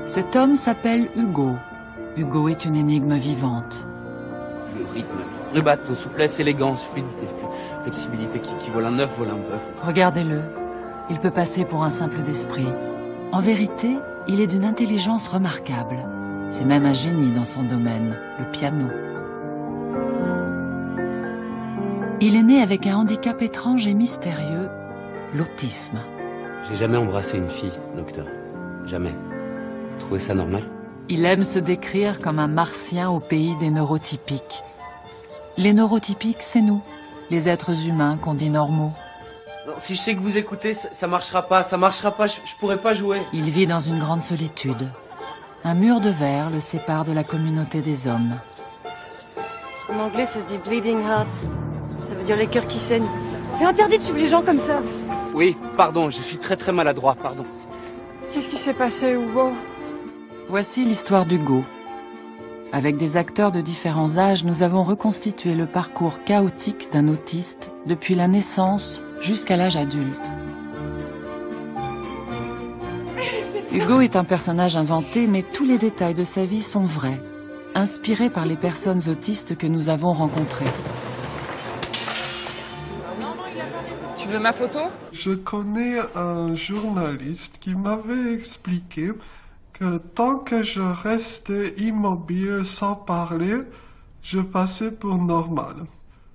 Cet homme s'appelle Hugo. Hugo est une énigme vivante. Le rythme, rubato, souplesse, élégance, fluidité, flexibilité qui vole un œuf, vole un bœuf. Regardez-le, il peut passer pour un simple d'esprit. En vérité, il est d'une intelligence remarquable. C'est même un génie dans son domaine, le piano. Il est né avec un handicap étrange et mystérieux, l'autisme. J'ai jamais embrassé une fille, docteur. Jamais. Vous trouvez ça normal? Il aime se décrire comme un martien au pays des neurotypiques. Les neurotypiques, c'est nous, les êtres humains qu'on dit normaux. Non, si je sais que vous écoutez, ça marchera pas, je pourrai pas jouer. Il vit dans une grande solitude. Un mur de verre le sépare de la communauté des hommes. En anglais, ça se dit bleeding hearts. Ça veut dire les cœurs qui saignent. C'est interdit de suivre les gens comme ça. Oui, pardon, je suis très maladroit, pardon. Qu'est-ce qui s'est passé, Hugo? Voici l'histoire d'Hugo. Avec des acteurs de différents âges, nous avons reconstitué le parcours chaotique d'un autiste depuis la naissance jusqu'à l'âge adulte. Hugo est un personnage inventé, mais tous les détails de sa vie sont vrais, inspirés par les personnes autistes que nous avons rencontrées. Tu veux ma photo? Je connais un journaliste qui m'avait expliqué que tant que je restais immobile sans parler, je passais pour normal.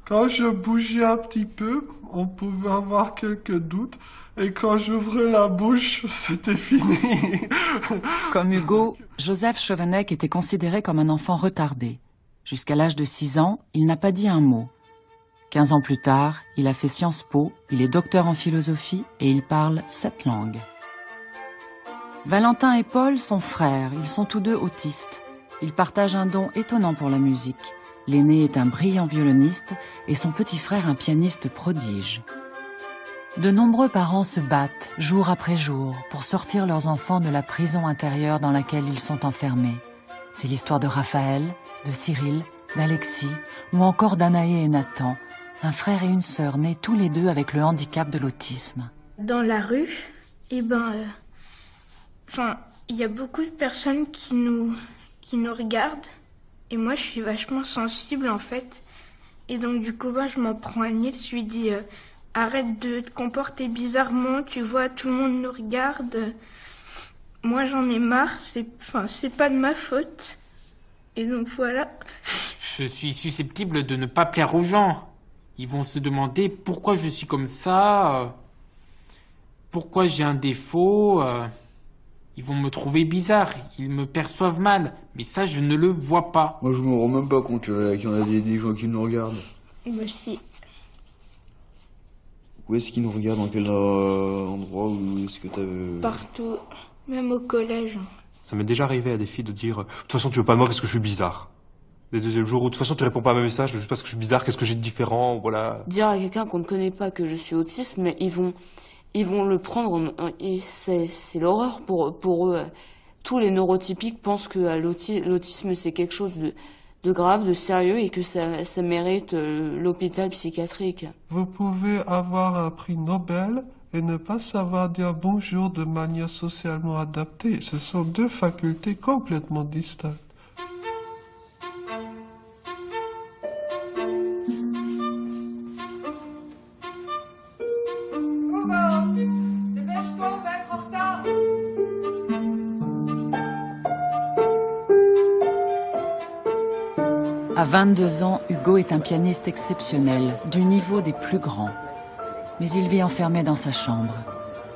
Quand je bougeais un petit peu, on pouvait avoir quelques doutes, et quand j'ouvrais la bouche, c'était fini. Comme Hugo, Joseph Chovanec était considéré comme un enfant retardé. Jusqu'à l'âge de 6 ans, il n'a pas dit un mot. 15 ans plus tard, il a fait Sciences Po, il est docteur en philosophie et il parle 7 langues. Valentin et Paul sont frères, ils sont tous deux autistes. Ils partagent un don étonnant pour la musique. L'aîné est un brillant violoniste et son petit frère un pianiste prodige. De nombreux parents se battent, jour après jour, pour sortir leurs enfants de la prison intérieure dans laquelle ils sont enfermés. C'est l'histoire de Raphaël, de Cyril, d'Alexis ou encore d'Anaé et Nathan, un frère et une sœur nés tous les deux avec le handicap de l'autisme. Dans la rue, il y a beaucoup de personnes qui nous regardent. Et moi, je suis vachement sensible, en fait. Et donc, du coup, je m'en prends à Nils. Je lui dis, arrête de te comporter bizarrement. Tu vois, tout le monde nous regarde. Moi, j'en ai marre. C'est pas de ma faute. Et donc, voilà. Je suis susceptible de ne pas plaire aux gens. Ils vont se demander pourquoi je suis comme ça, pourquoi j'ai un défaut. Ils vont me trouver bizarre, ils me perçoivent mal, mais ça je ne le vois pas. Moi je me rends même pas compte qu'il y en a des gens qui nous regardent. Moi aussi. Où est-ce qu'ils nous regardent? Dans quel endroit? Ou est-ce que t'as... Partout, même au collège. Ça m'est déjà arrivé à des filles de dire « De toute façon tu veux pas de moi parce que je suis bizarre ». Des deuxièmes jours où de toute façon tu réponds pas à mes messages juste parce que je suis bizarre, qu'est-ce que j'ai de différent, voilà. Dire à quelqu'un qu'on ne connaît pas que je suis autiste, mais ils vont le prendre, c'est l'horreur pour eux. Tous les neurotypiques pensent que l'autisme c'est quelque chose de grave, de sérieux et que ça mérite l'hôpital psychiatrique. Vous pouvez avoir un prix Nobel et ne pas savoir dire bonjour de manière socialement adaptée. Ce sont deux facultés complètement distinctes. À 22 ans, Hugo est un pianiste exceptionnel, du niveau des plus grands. Mais il vit enfermé dans sa chambre.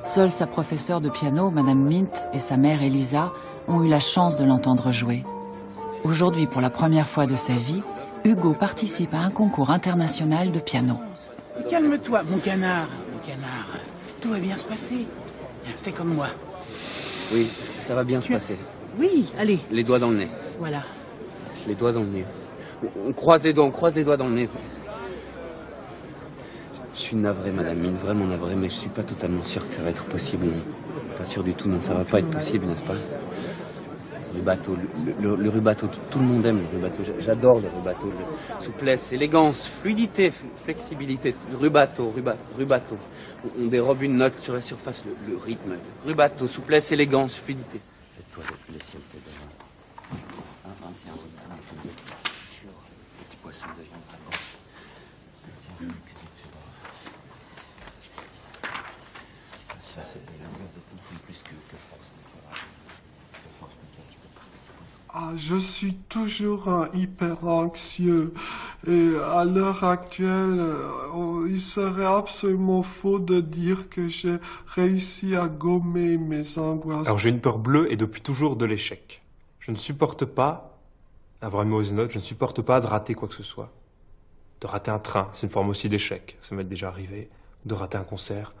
Seule sa professeure de piano, Madame Mint, et sa mère, Elisa, ont eu la chance de l'entendre jouer. Aujourd'hui, pour la première fois de sa vie, Hugo participe à un concours international de piano. Calme-toi, mon canard. Mon canard, tout va bien se passer. Fais comme moi. Oui, ça va bien se passer. Oui, allez. Les doigts dans le nez. Voilà. Les doigts dans le nez. On croise les doigts dans le nez. Je suis navré, Madame Mine, vraiment navré, mais je suis pas totalement sûr que ça va être possible. Non. Pas sûr du tout, non, ça va pas être possible, n'est-ce pas? Le bateau, le rubato, tout le monde aime le rubato. J'adore le rubato. Souplesse, élégance, fluidité, flexibilité. Rubato. On dérobe une note sur la surface, le rythme. Rubato, souplesse, élégance, fluidité. toi les ciels te donnent. Tiens, petit poisson de viande vraiment. Tiens, et puis ça c'est des longueurs de ton fond plus que force. Ah, je suis toujours hyper anxieux et à l'heure actuelle, il serait absolument faux de dire que j'ai réussi à gommer mes angoisses. Alors j'ai une peur bleue et depuis toujours de l'échec. Je ne supporte pas avoir une mauvaise note, je ne supporte pas de rater quoi que ce soit. De rater un train, c'est une forme aussi d'échec, ça m'est déjà arrivé. De rater un concert.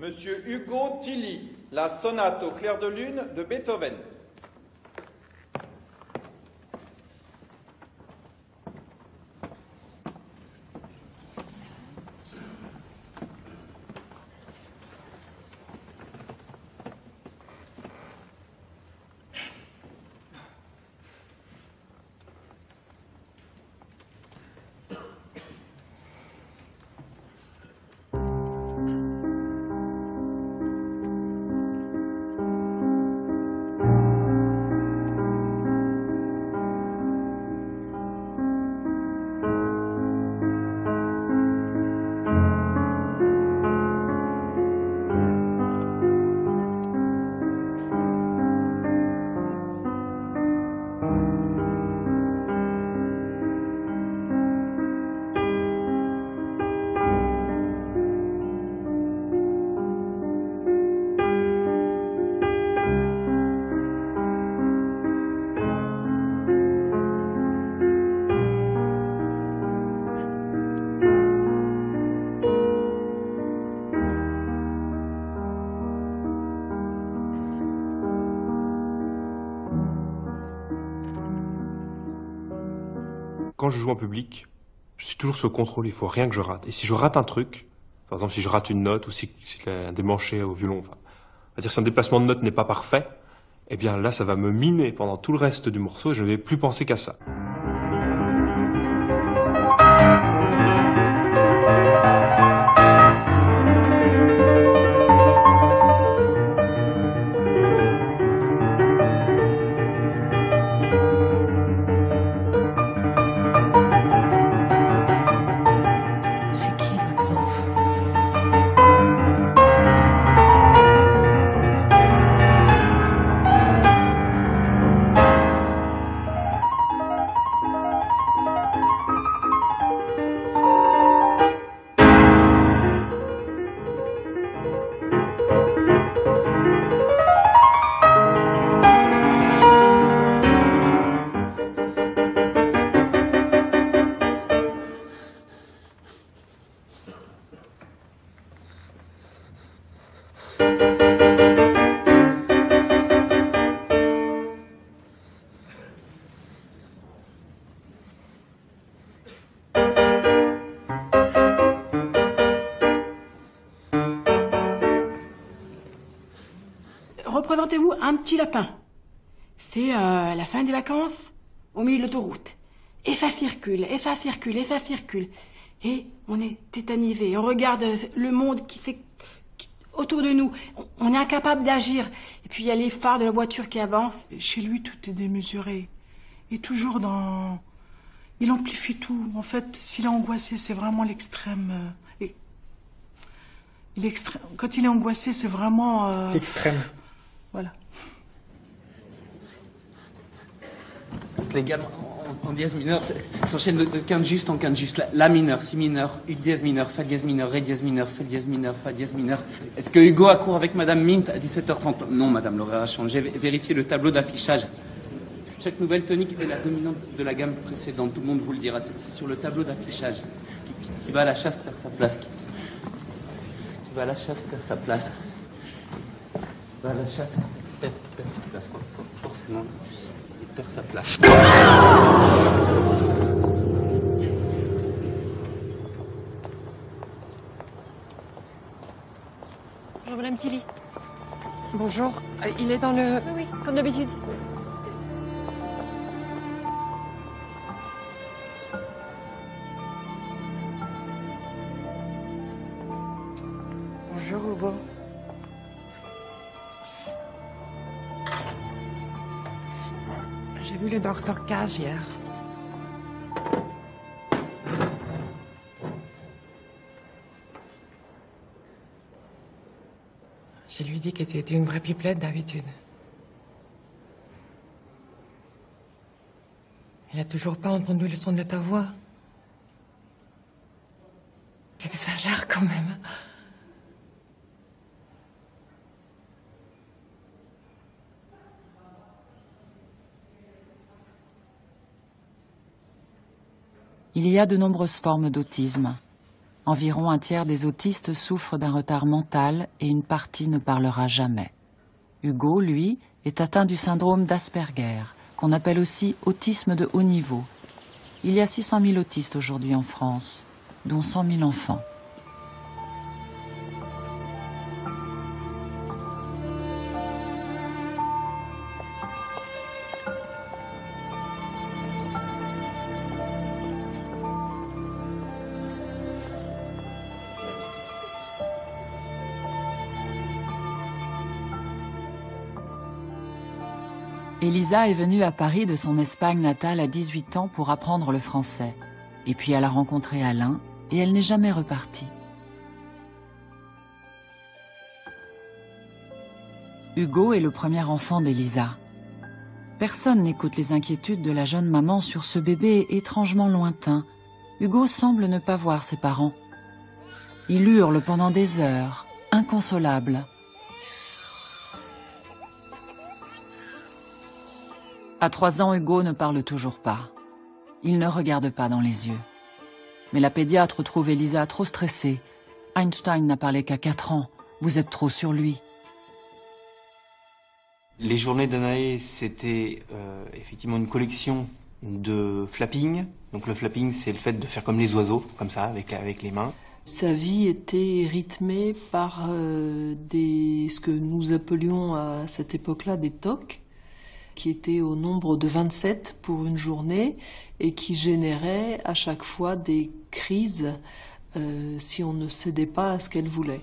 Monsieur Hugo Tilly, la sonate au clair de lune de Beethoven. Quand je joue en public, je suis toujours sous contrôle, il faut rien que je rate. Et si je rate un truc, par exemple si je rate une note ou si un démanché au violon, on va dire si un déplacement de note n'est pas parfait, eh bien là ça va me miner pendant tout le reste du morceau et je ne vais plus penser qu'à ça. Représentez-vous un petit lapin. C'est la fin des vacances au milieu de l'autoroute. Et ça circule, et ça circule, et ça circule. Et on est tétanisé. On regarde le monde autour de nous. On est incapable d'agir. Et puis il y a les phares de la voiture qui avancent. Chez lui, tout est démesuré. Et toujours dans... Il amplifie tout. En fait, s'il est angoissé, c'est vraiment l'extrême. Quand il est angoissé, c'est vraiment... L'extrême. Voilà. Les gammes en dièse mineur s'enchaînent de quinte juste en quinte juste. La mineur, si mineur, U dièse mineur, Fa dièse mineur, Ré dièse mineur, Sol dièse mineur, Fa dièse mineur. Est-ce que Hugo a cours avec Madame Mint à 17h30? Non, Madame, l'horaire a changé. Vérifiez le tableau d'affichage. Chaque nouvelle tonique est la dominante de la gamme précédente. Tout le monde vous le dira. C'est sur le tableau d'affichage. Qui va à la chasse perd sa place. Qui va à la chasse perd sa place. Qui va à la chasse perd sa place. Forcément, il perd sa place. Bonjour Madame Tilly. Bonjour. Il est dans le... Oui, comme d'habitude. Bonjour Hugo. J'ai vu le docteur Cage hier. Je lui dis que tu étais une vraie pipelette d'habitude. Il a toujours pas entendu le son de ta voix. Tu exagères quand même. Il y a de nombreuses formes d'autisme. Environ un tiers des autistes souffrent d'un retard mental et une partie ne parlera jamais. Hugo, lui, est atteint du syndrome d'Asperger, qu'on appelle aussi autisme de haut niveau. Il y a 600 000 autistes aujourd'hui en France, dont 100 000 enfants. Elisa est venue à Paris de son Espagne natale à 18 ans pour apprendre le français. Et puis elle a rencontré Alain et elle n'est jamais repartie. Hugo est le premier enfant d'Elisa. Personne n'écoute les inquiétudes de la jeune maman sur ce bébé étrangement lointain. Hugo semble ne pas voir ses parents. Il hurle pendant des heures, inconsolable. À 3 ans, Hugo ne parle toujours pas. Il ne regarde pas dans les yeux. Mais la pédiatre trouve Elisa trop stressée. Einstein n'a parlé qu'à 4 ans. Vous êtes trop sur lui. Les journées d'Anaé, c'était effectivement une collection de flapping. Donc le flapping, c'est le fait de faire comme les oiseaux, comme ça, avec les mains. Sa vie était rythmée par ce que nous appelions à cette époque-là des TOC, qui étaient au nombre de 27 pour une journée et qui généraient à chaque fois des crises si on ne cédait pas à ce qu'elle voulait.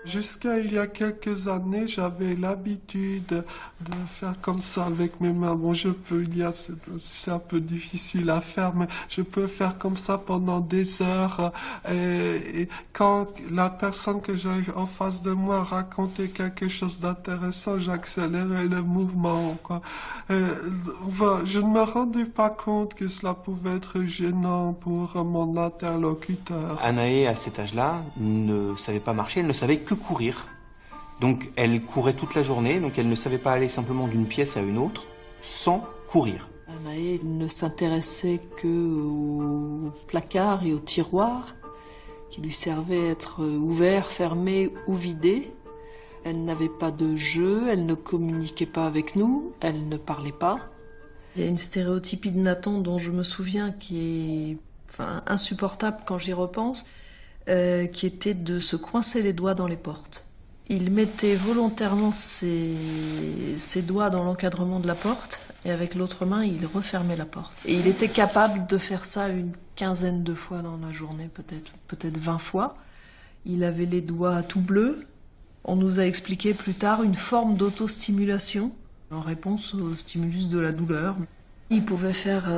Jusqu'à il y a quelques années, j'avais l'habitude de faire comme ça avec mes mains. Bon, c'est un peu difficile à faire, mais je peux faire comme ça pendant des heures. Et quand la personne que j'ai en face de moi racontait quelque chose d'intéressant, j'accélérais le mouvement, quoi. Je ne me rendais pas compte que cela pouvait être gênant pour mon interlocuteur. Anaé, à cet âge-là, ne savait pas marcher, elle ne savait que courir. Donc elle courait toute la journée, donc elle ne savait pas aller simplement d'une pièce à une autre sans courir. Anaé ne s'intéressait qu'aux placards et aux tiroirs qui lui servaient à être ouverts, fermés ou vidés. Elle n'avait pas de jeu, elle ne communiquait pas avec nous, elle ne parlait pas. Il y a une stéréotypie de Nathan dont je me souviens qui est insupportable quand j'y repense, qui était de se coincer les doigts dans les portes. Il mettait volontairement ses doigts dans l'encadrement de la porte et avec l'autre main, il refermait la porte. Et il était capable de faire ça une quinzaine de fois dans la journée, peut-être 20 fois. Il avait les doigts tout bleus. On nous a expliqué plus tard une forme d'autostimulation en réponse au stimulus de la douleur. Il pouvait faire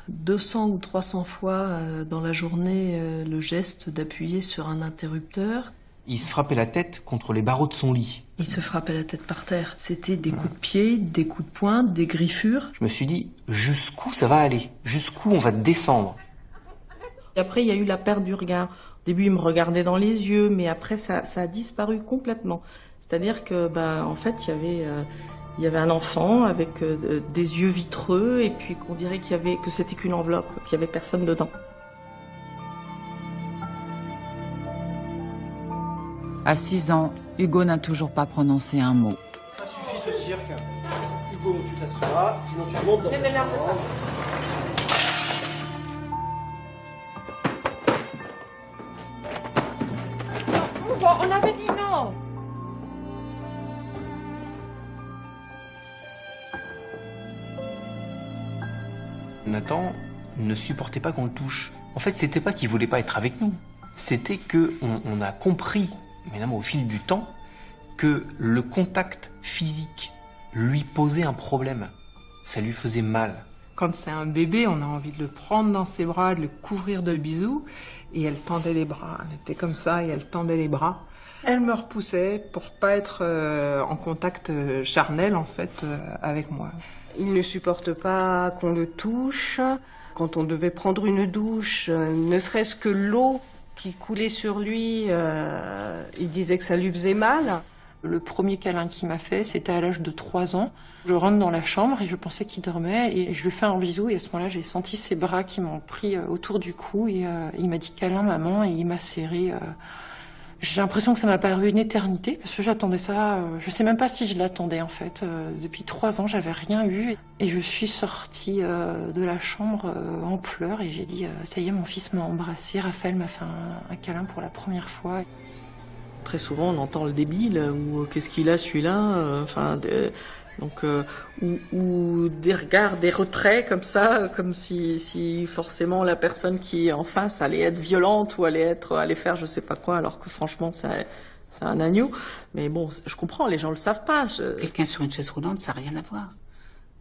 200 ou 300 fois dans la journée le geste d'appuyer sur un interrupteur. Il se frappait la tête contre les barreaux de son lit. Il se frappait la tête par terre. C'était des coups de pied, des coups de poing, des griffures. Je me suis dit, jusqu'où ça va aller? Jusqu'où on va descendre? Et après, il y a eu la perte du regard. Au début, il me regardait dans les yeux, mais après, ça a disparu complètement. C'est-à-dire que, en fait, il y avait un enfant avec des yeux vitreux, et puis qu'on dirait que c'était qu'une enveloppe, qu'il n'y avait personne dedans. À 6 ans, Hugo n'a toujours pas prononcé un mot. Ça suffit ce cirque. Hugo, tu t'assois, sinon tu montes dans ta chambre. Hugo, on avait dit non. Nathan ne supportait pas qu'on le touche. En fait, c'était pas qu'il voulait pas être avec nous. C'était que on a compris, maintenant au fil du temps, que le contact physique lui posait un problème. Ça lui faisait mal. Quand c'est un bébé, on a envie de le prendre dans ses bras, de le couvrir de bisous. Et elle tendait les bras. Elle était comme ça et elle tendait les bras. Elle me repoussait pour pas être en contact charnel, en fait, avec moi. Il ne supporte pas qu'on le touche. Quand on devait prendre une douche, ne serait-ce que l'eau qui coulait sur lui, il disait que ça lui faisait mal. Le premier câlin qu'il m'a fait, c'était à l'âge de 3 ans. Je rentre dans la chambre et je pensais qu'il dormait et je lui fais un bisou et à ce moment-là, j'ai senti ses bras qui m'ont pris autour du cou et il m'a dit câlin maman et il m'a serré. J'ai l'impression que ça m'a paru une éternité parce que j'attendais ça, je sais même pas si je l'attendais en fait. Depuis 3 ans, j'avais rien eu et je suis sortie de la chambre en pleurs et j'ai dit ça y est, mon fils m'a embrassé, Raphaël m'a fait un câlin pour la première fois. Très souvent, on entend le débile ou qu'est-ce qu'il a celui-là, ou des regards, des retraits comme ça, comme si forcément la personne qui est en face allait être violente ou allait faire je sais pas quoi, alors que franchement c'est un agneau. Mais bon, je comprends, les gens le savent pas. Quelqu'un sur une chaise roulante, ça n'a rien à voir.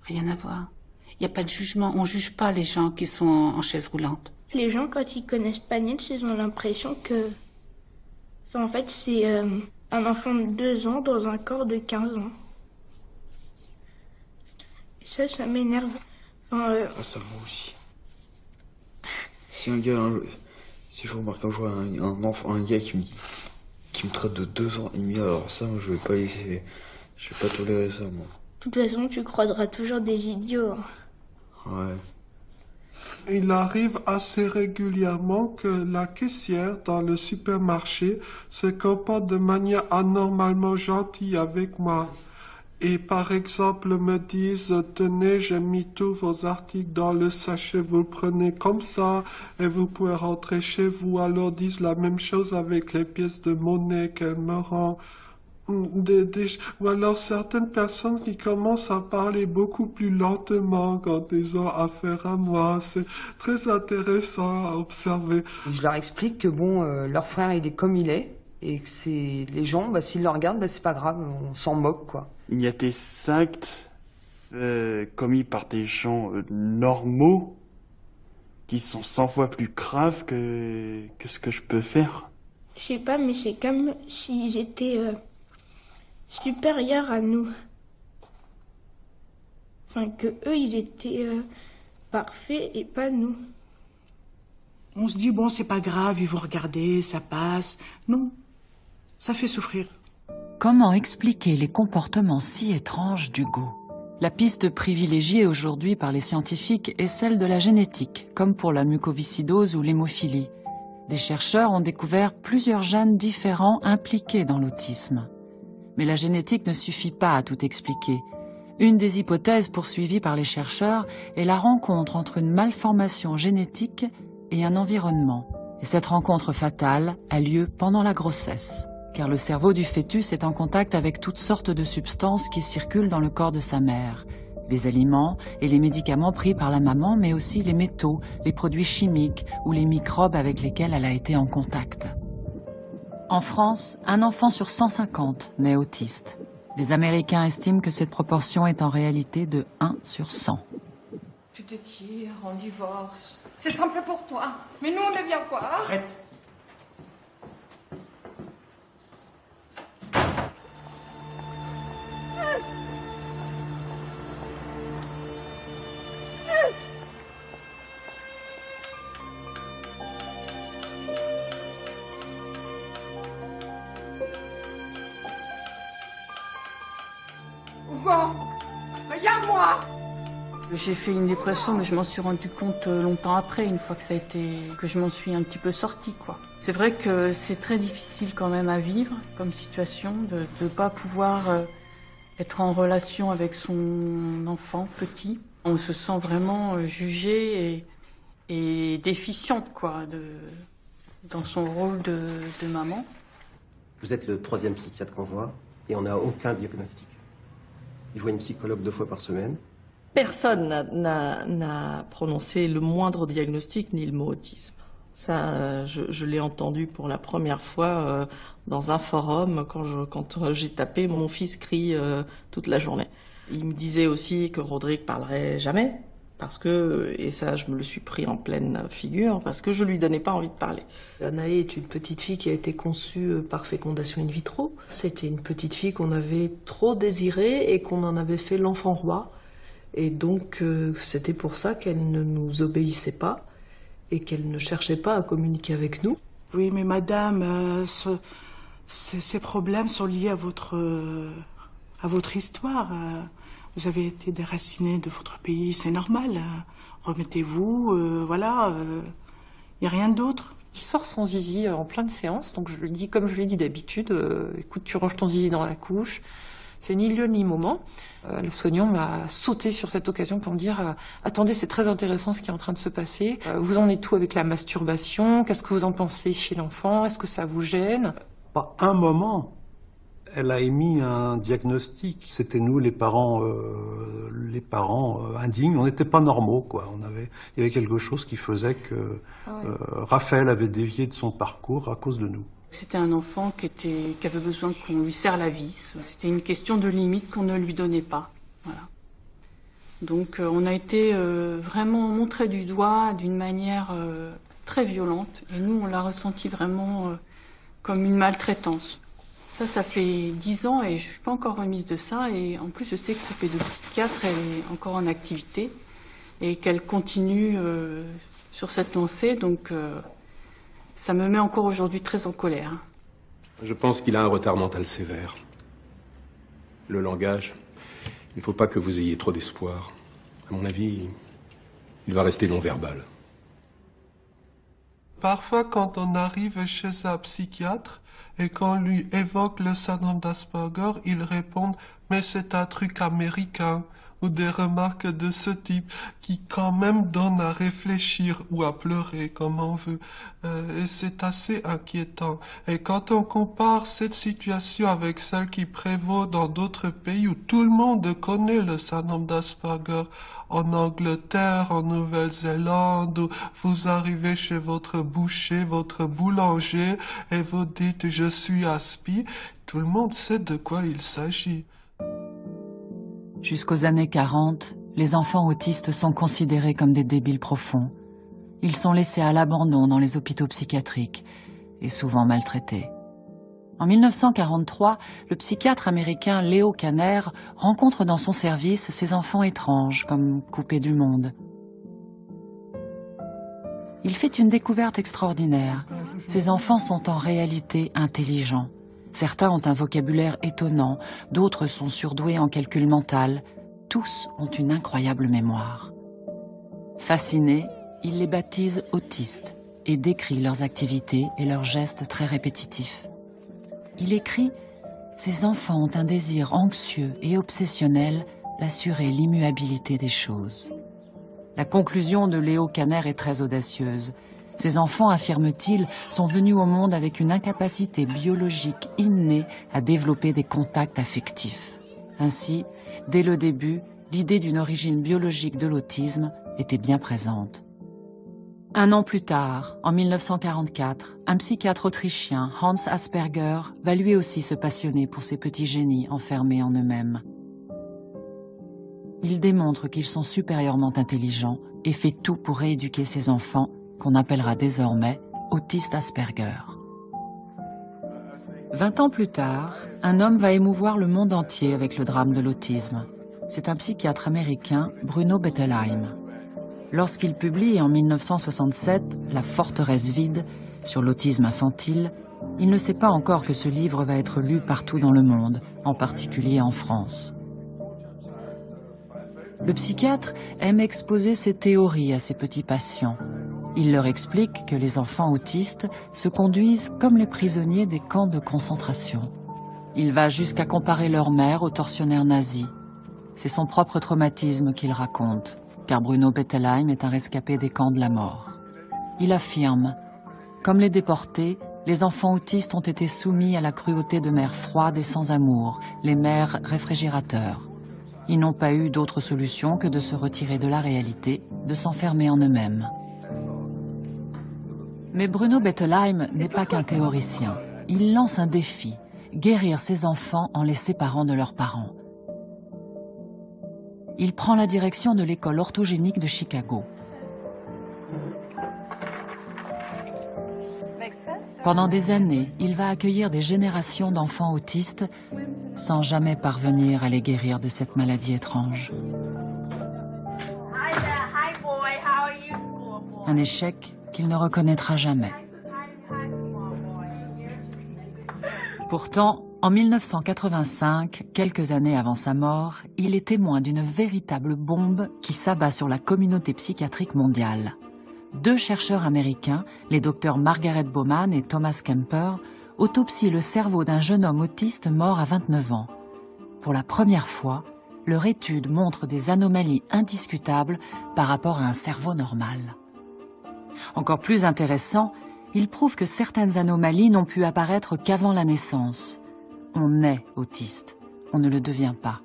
Rien à voir. Il n'y a pas de jugement, on juge pas les gens qui sont en chaise roulante. Les gens, quand ils connaissent pas Niels, ils ont l'impression que... en fait, c'est un enfant de 2 ans dans un corps de 15 ans. Et ça m'énerve. Ça moi aussi. Si je remarque un jour un gars qui me traite de 2 ans et demi, alors ça, je vais pas tolérer ça, moi. De toute façon, tu croiseras toujours des idiots. Ouais. Il arrive assez régulièrement que la caissière dans le supermarché se comporte de manière anormalement gentille avec moi. Et par exemple me disent « Tenez, j'ai mis tous vos articles dans le sachet, vous le prenez comme ça et vous pouvez rentrer chez vous. » Alors disent la même chose avec les pièces de monnaie qu'elle me rend. Ou alors certaines personnes qui commencent à parler beaucoup plus lentement quand ils ont affaire à moi. C'est très intéressant à observer. Je leur explique que bon, leur frère il est comme il est et que c'est les gens, s'ils le regardent, c'est pas grave, on s'en moque quoi. Il y a des actes commis par des gens normaux qui sont 100 fois plus graves que ce que je peux faire. Je sais pas, mais c'est comme s'ils étaient supérieurs à nous. Enfin, que eux, ils étaient parfaits et pas nous. On se dit, bon, c'est pas grave, ils vont regarder, ça passe. Non, ça fait souffrir. Comment expliquer les comportements si étranges d'Hugo? La piste privilégiée aujourd'hui par les scientifiques est celle de la génétique, comme pour la mucoviscidose ou l'hémophilie. Des chercheurs ont découvert plusieurs gènes différents impliqués dans l'autisme. Mais la génétique ne suffit pas à tout expliquer. Une des hypothèses poursuivies par les chercheurs est la rencontre entre une malformation génétique et un environnement. Et cette rencontre fatale a lieu pendant la grossesse, car le cerveau du fœtus est en contact avec toutes sortes de substances qui circulent dans le corps de sa mère. Les aliments et les médicaments pris par la maman, mais aussi les métaux, les produits chimiques ou les microbes avec lesquels elle a été en contact. En France, un enfant sur 150 naît autiste. Les Américains estiment que cette proportion est en réalité de 1 sur 100. Tu te tires, on divorce. C'est simple pour toi. Mais nous, on devient quoi? Arrête. Bon, regarde-moi. J'ai fait une dépression, mais je m'en suis rendu compte longtemps après, une fois que je m'en suis un petit peu sortie, quoi. C'est vrai que c'est très difficile quand même à vivre comme situation, de ne pas pouvoir être en relation avec son enfant petit. On se sent vraiment jugée et déficiente, quoi, dans son rôle de maman. Vous êtes le 3e psychiatre qu'on voit et on n'a aucun diagnostic. Il voit une psychologue 2 fois par semaine Personne n'a prononcé le moindre diagnostic ni le mot autisme. Ça, je l'ai entendu pour la première fois dans un forum quand j'ai tapé « Mon fils crie toute la journée ». Il me disait aussi que Rodrigue parlerait jamais, parce que, et ça je me le suis pris en pleine figure, parce que je lui donnais pas envie de parler. Anaë est une petite fille qui a été conçue par fécondation in vitro. C'était une petite fille qu'on avait trop désirée et qu'on en avait fait l'enfant roi. Et donc c'était pour ça qu'elle ne nous obéissait pas et qu'elle ne cherchait pas à communiquer avec nous. Oui, mais madame, ces problèmes sont liés à votre histoire. Vous avez été déracinée de votre pays, c'est normal. Remettez-vous, voilà. Il n'y a rien d'autre. Il sort son zizi en pleine séance, donc je lui dis, comme je lui ai dit d'habitude, écoute, tu ranges ton zizi dans la couche. C'est ni lieu ni moment. Le soignant m'a sauté sur cette occasion pour me dire attendez, c'est très intéressant ce qui est en train de se passer. Vous en êtes où avec la masturbation? Qu'est-ce que vous en pensez chez l'enfant? Est-ce que ça vous gêne? Pas un moment. Elle a émis un diagnostic. C'était nous, les parents indignes. On n'était pas normaux, quoi. Il y avait quelque chose qui faisait que Raphaël avait dévié de son parcours à cause de nous. C'était un enfant qui avait besoin qu'on lui serre la vis. C'était une question de limite qu'on ne lui donnait pas. Voilà. Donc on a été vraiment montré du doigt d'une manière très violente. Et nous, on l'a ressenti vraiment comme une maltraitance. Ça fait 10 ans et je ne suis pas encore remise de ça. Et en plus, je sais que ce pédopsychiatre, elle est encore en activité et qu'elle continue sur cette lancée. Donc ça me met encore aujourd'hui très en colère. Je pense qu'il a un retard mental sévère. Le langage, il ne faut pas que vous ayez trop d'espoir. À mon avis, il va rester non-verbal. Parfois, quand on arrive chez un psychiatre et qu'on lui évoque le syndrome d'Asperger, il répond « mais c'est un truc américain » ou des remarques de ce type qui quand même donnent à réfléchir ou à pleurer comme on veut. Et c'est assez inquiétant. Et quand on compare cette situation avec celle qui prévaut dans d'autres pays où tout le monde connaît le syndrome d'Asperger, en Angleterre, en Nouvelle-Zélande, où vous arrivez chez votre boucher, votre boulanger, et vous dites « je suis Aspi », tout le monde sait de quoi il s'agit. Jusqu'aux années 40, les enfants autistes sont considérés comme des débiles profonds. Ils sont laissés à l'abandon dans les hôpitaux psychiatriques et souvent maltraités. En 1943, le psychiatre américain Leo Kanner rencontre dans son service ces enfants étranges, comme coupés du monde. Il fait une découverte extraordinaire. Ces enfants sont en réalité intelligents. Certains ont un vocabulaire étonnant, d'autres sont surdoués en calcul mental. Tous ont une incroyable mémoire. Fasciné, il les baptise autistes et décrit leurs activités et leurs gestes très répétitifs. Il écrit « Ces enfants ont un désir anxieux et obsessionnel d'assurer l'immuabilité des choses ». La conclusion de Leo Kanner est très audacieuse. Ces enfants, affirme-t-il, sont venus au monde avec une incapacité biologique innée à développer des contacts affectifs. Ainsi, dès le début, l'idée d'une origine biologique de l'autisme était bien présente. Un an plus tard, en 1944, un psychiatre autrichien, Hans Asperger, va lui aussi se passionner pour ces petits génies enfermés en eux-mêmes. Il démontre qu'ils sont supérieurement intelligents et fait tout pour rééduquer ces enfants qu'on appellera désormais autistes Asperger. 20 ans plus tard, un homme va émouvoir le monde entier avec le drame de l'autisme. C'est un psychiatre américain, Bruno Bettelheim. Lorsqu'il publie en 1967 « La forteresse vide » sur l'autisme infantile, il ne sait pas encore que ce livre va être lu partout dans le monde, en particulier en France. Le psychiatre aime exposer ses théories à ses petits patients. Il leur explique que les enfants autistes se conduisent comme les prisonniers des camps de concentration. Il va jusqu'à comparer leur mère aux tortionnaires nazis. C'est son propre traumatisme qu'il raconte, car Bruno Bettelheim est un rescapé des camps de la mort. Il affirme « Comme les déportés, les enfants autistes ont été soumis à la cruauté de mères froides et sans amour, les mères réfrigérateurs. Ils n'ont pas eu d'autre solution que de se retirer de la réalité, de s'enfermer en eux-mêmes. Mais Bruno Bettelheim n'est pas qu'un théoricien. Il lance un défi, guérir ses enfants en les séparant de leurs parents. Il prend la direction de l'école orthogénique de Chicago. Pendant des années, il va accueillir des générations d'enfants autistes sans jamais parvenir à les guérir de cette maladie étrange. Un échec qu'il ne reconnaîtra jamais. Pourtant, en 1985, quelques années avant sa mort, il est témoin d'une véritable bombe qui s'abat sur la communauté psychiatrique mondiale. 2 chercheurs américains, les docteurs Margaret Bowman et Thomas Kemper, autopsient le cerveau d'un jeune homme autiste mort à 29 ans. Pour la première fois, leur étude montre des anomalies indiscutables par rapport à un cerveau normal. Encore plus intéressant, il prouve que certaines anomalies n'ont pu apparaître qu'avant la naissance. On est autiste, on ne le devient pas.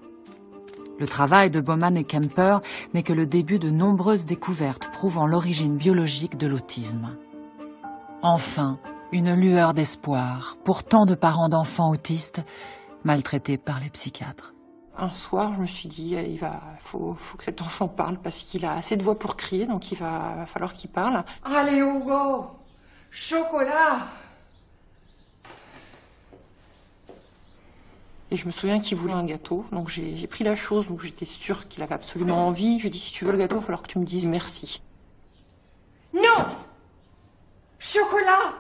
Le travail de Bowman et Kemper n'est que le début de nombreuses découvertes prouvant l'origine biologique de l'autisme. Enfin, une lueur d'espoir pour tant de parents d'enfants autistes maltraités par les psychiatres. Un soir, je me suis dit, faut que cet enfant parle parce qu'il a assez de voix pour crier, donc il va falloir qu'il parle. Allez, Hugo, chocolat. Et je me souviens qu'il voulait un gâteau, donc j'ai pris la chose, donc j'étais sûre qu'il avait absolument envie. Je lui ai dit, si tu veux le gâteau, il va falloir que tu me dises merci. Non. Chocolat.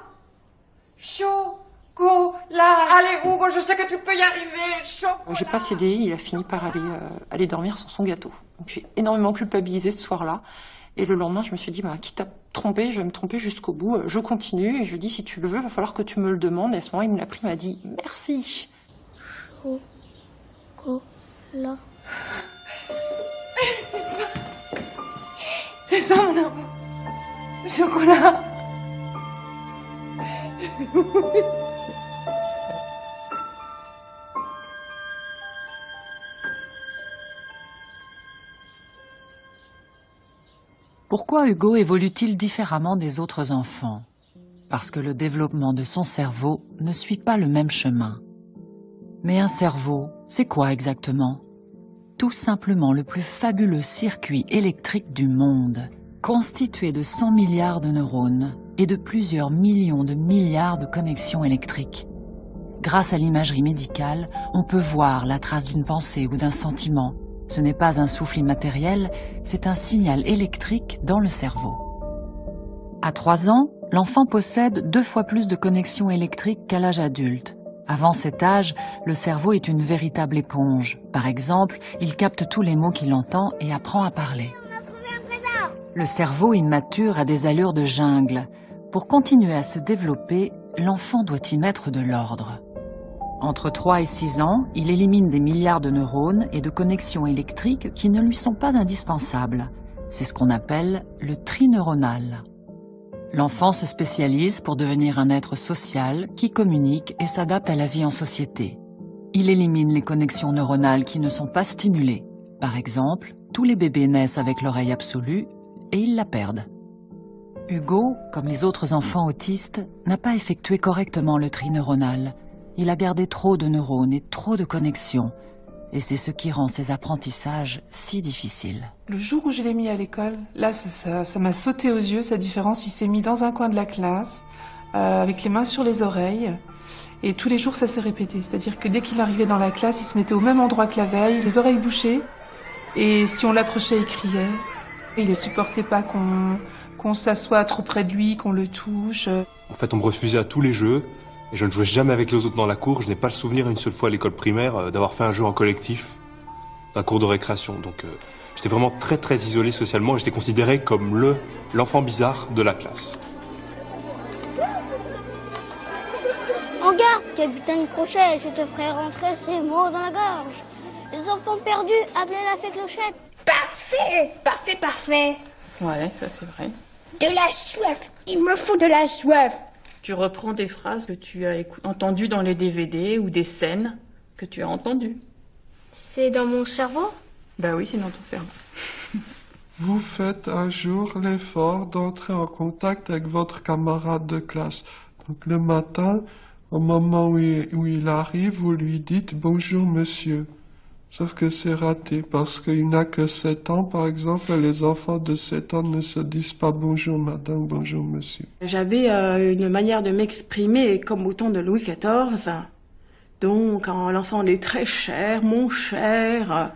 Chocolat. Allez, Hugo, je sais que tu peux y arriver. Chocolat. J'ai pas cédé, il a fini par aller dormir sans son gâteau. Donc j'ai énormément culpabilisé ce soir-là. Et le lendemain, je me suis dit, quitte à tromper, je vais me tromper jusqu'au bout. Je continue et je lui ai dit, si tu le veux, il va falloir que tu me le demandes. Et à ce moment-là, il me l'a pris, il m'a dit, merci. Chocolat. C'est ça, mon amour. Chocolat. Pourquoi Hugo évolue-t-il différemment des autres enfants? Parce que le développement de son cerveau ne suit pas le même chemin. Mais un cerveau, c'est quoi exactement? Tout simplement le plus fabuleux circuit électrique du monde, constitué de 100 milliards de neurones et de plusieurs millions de milliards de connexions électriques. Grâce à l'imagerie médicale, on peut voir la trace d'une pensée ou d'un sentiment. Ce n'est pas un souffle immatériel, c'est un signal électrique dans le cerveau. À 3 ans, l'enfant possède 2 fois plus de connexions électriques qu'à l'âge adulte. Avant cet âge, le cerveau est une véritable éponge. Par exemple, il capte tous les mots qu'il entend et apprend à parler. Le cerveau immature a des allures de jungle. Pour continuer à se développer, l'enfant doit y mettre de l'ordre. Entre 3 et 6 ans, il élimine des milliards de neurones et de connexions électriques qui ne lui sont pas indispensables. C'est ce qu'on appelle le tri neuronal. L'enfant se spécialise pour devenir un être social qui communique et s'adapte à la vie en société. Il élimine les connexions neuronales qui ne sont pas stimulées. Par exemple, tous les bébés naissent avec l'oreille absolue et ils la perdent. Hugo, comme les autres enfants autistes, n'a pas effectué correctement le tri neuronal. Il a gardé trop de neurones et trop de connexions. Et c'est ce qui rend ses apprentissages si difficiles. Le jour où je l'ai mis à l'école, là, ça m'a sauté aux yeux, sa différence. Il s'est mis dans un coin de la classe, avec les mains sur les oreilles. Et tous les jours, ça s'est répété. C'est-à-dire que dès qu'il arrivait dans la classe, il se mettait au même endroit que la veille, les oreilles bouchées. Et si on l'approchait, il criait. Il ne supportait pas qu'on s'assoie trop près de lui, qu'on le touche. En fait, on me refusait à tous les jeux. Et je ne jouais jamais avec les autres dans la cour. Je n'ai pas le souvenir une seule fois à l'école primaire d'avoir fait un jeu en collectif, un cours de récréation. Donc j'étais vraiment très très isolé socialement. J'étais considéré comme l'enfant bizarre de la classe. En garde, capitaine Crochet, je te ferai rentrer ces mots dans la gorge. Les enfants perdus, appelez la fée Clochette. Parfait, parfait, parfait. Ouais, ça c'est vrai. De la soif, il me faut de la soif. Tu reprends des phrases que tu as entendues dans les DVD ou des scènes que tu as entendues. C'est dans mon cerveau? Ben oui, sinon ton cerveau. Vous faites un jour l'effort d'entrer en contact avec votre camarade de classe. Donc le matin, au moment où il arrive, vous lui dites « Bonjour monsieur ». Sauf que c'est raté, parce qu'il n'a que 7 ans, par exemple, et les enfants de 7 ans ne se disent pas « Bonjour madame, bonjour monsieur ». J'avais une manière de m'exprimer comme au temps de Louis XIV. Donc en lançant des très chers, mon cher...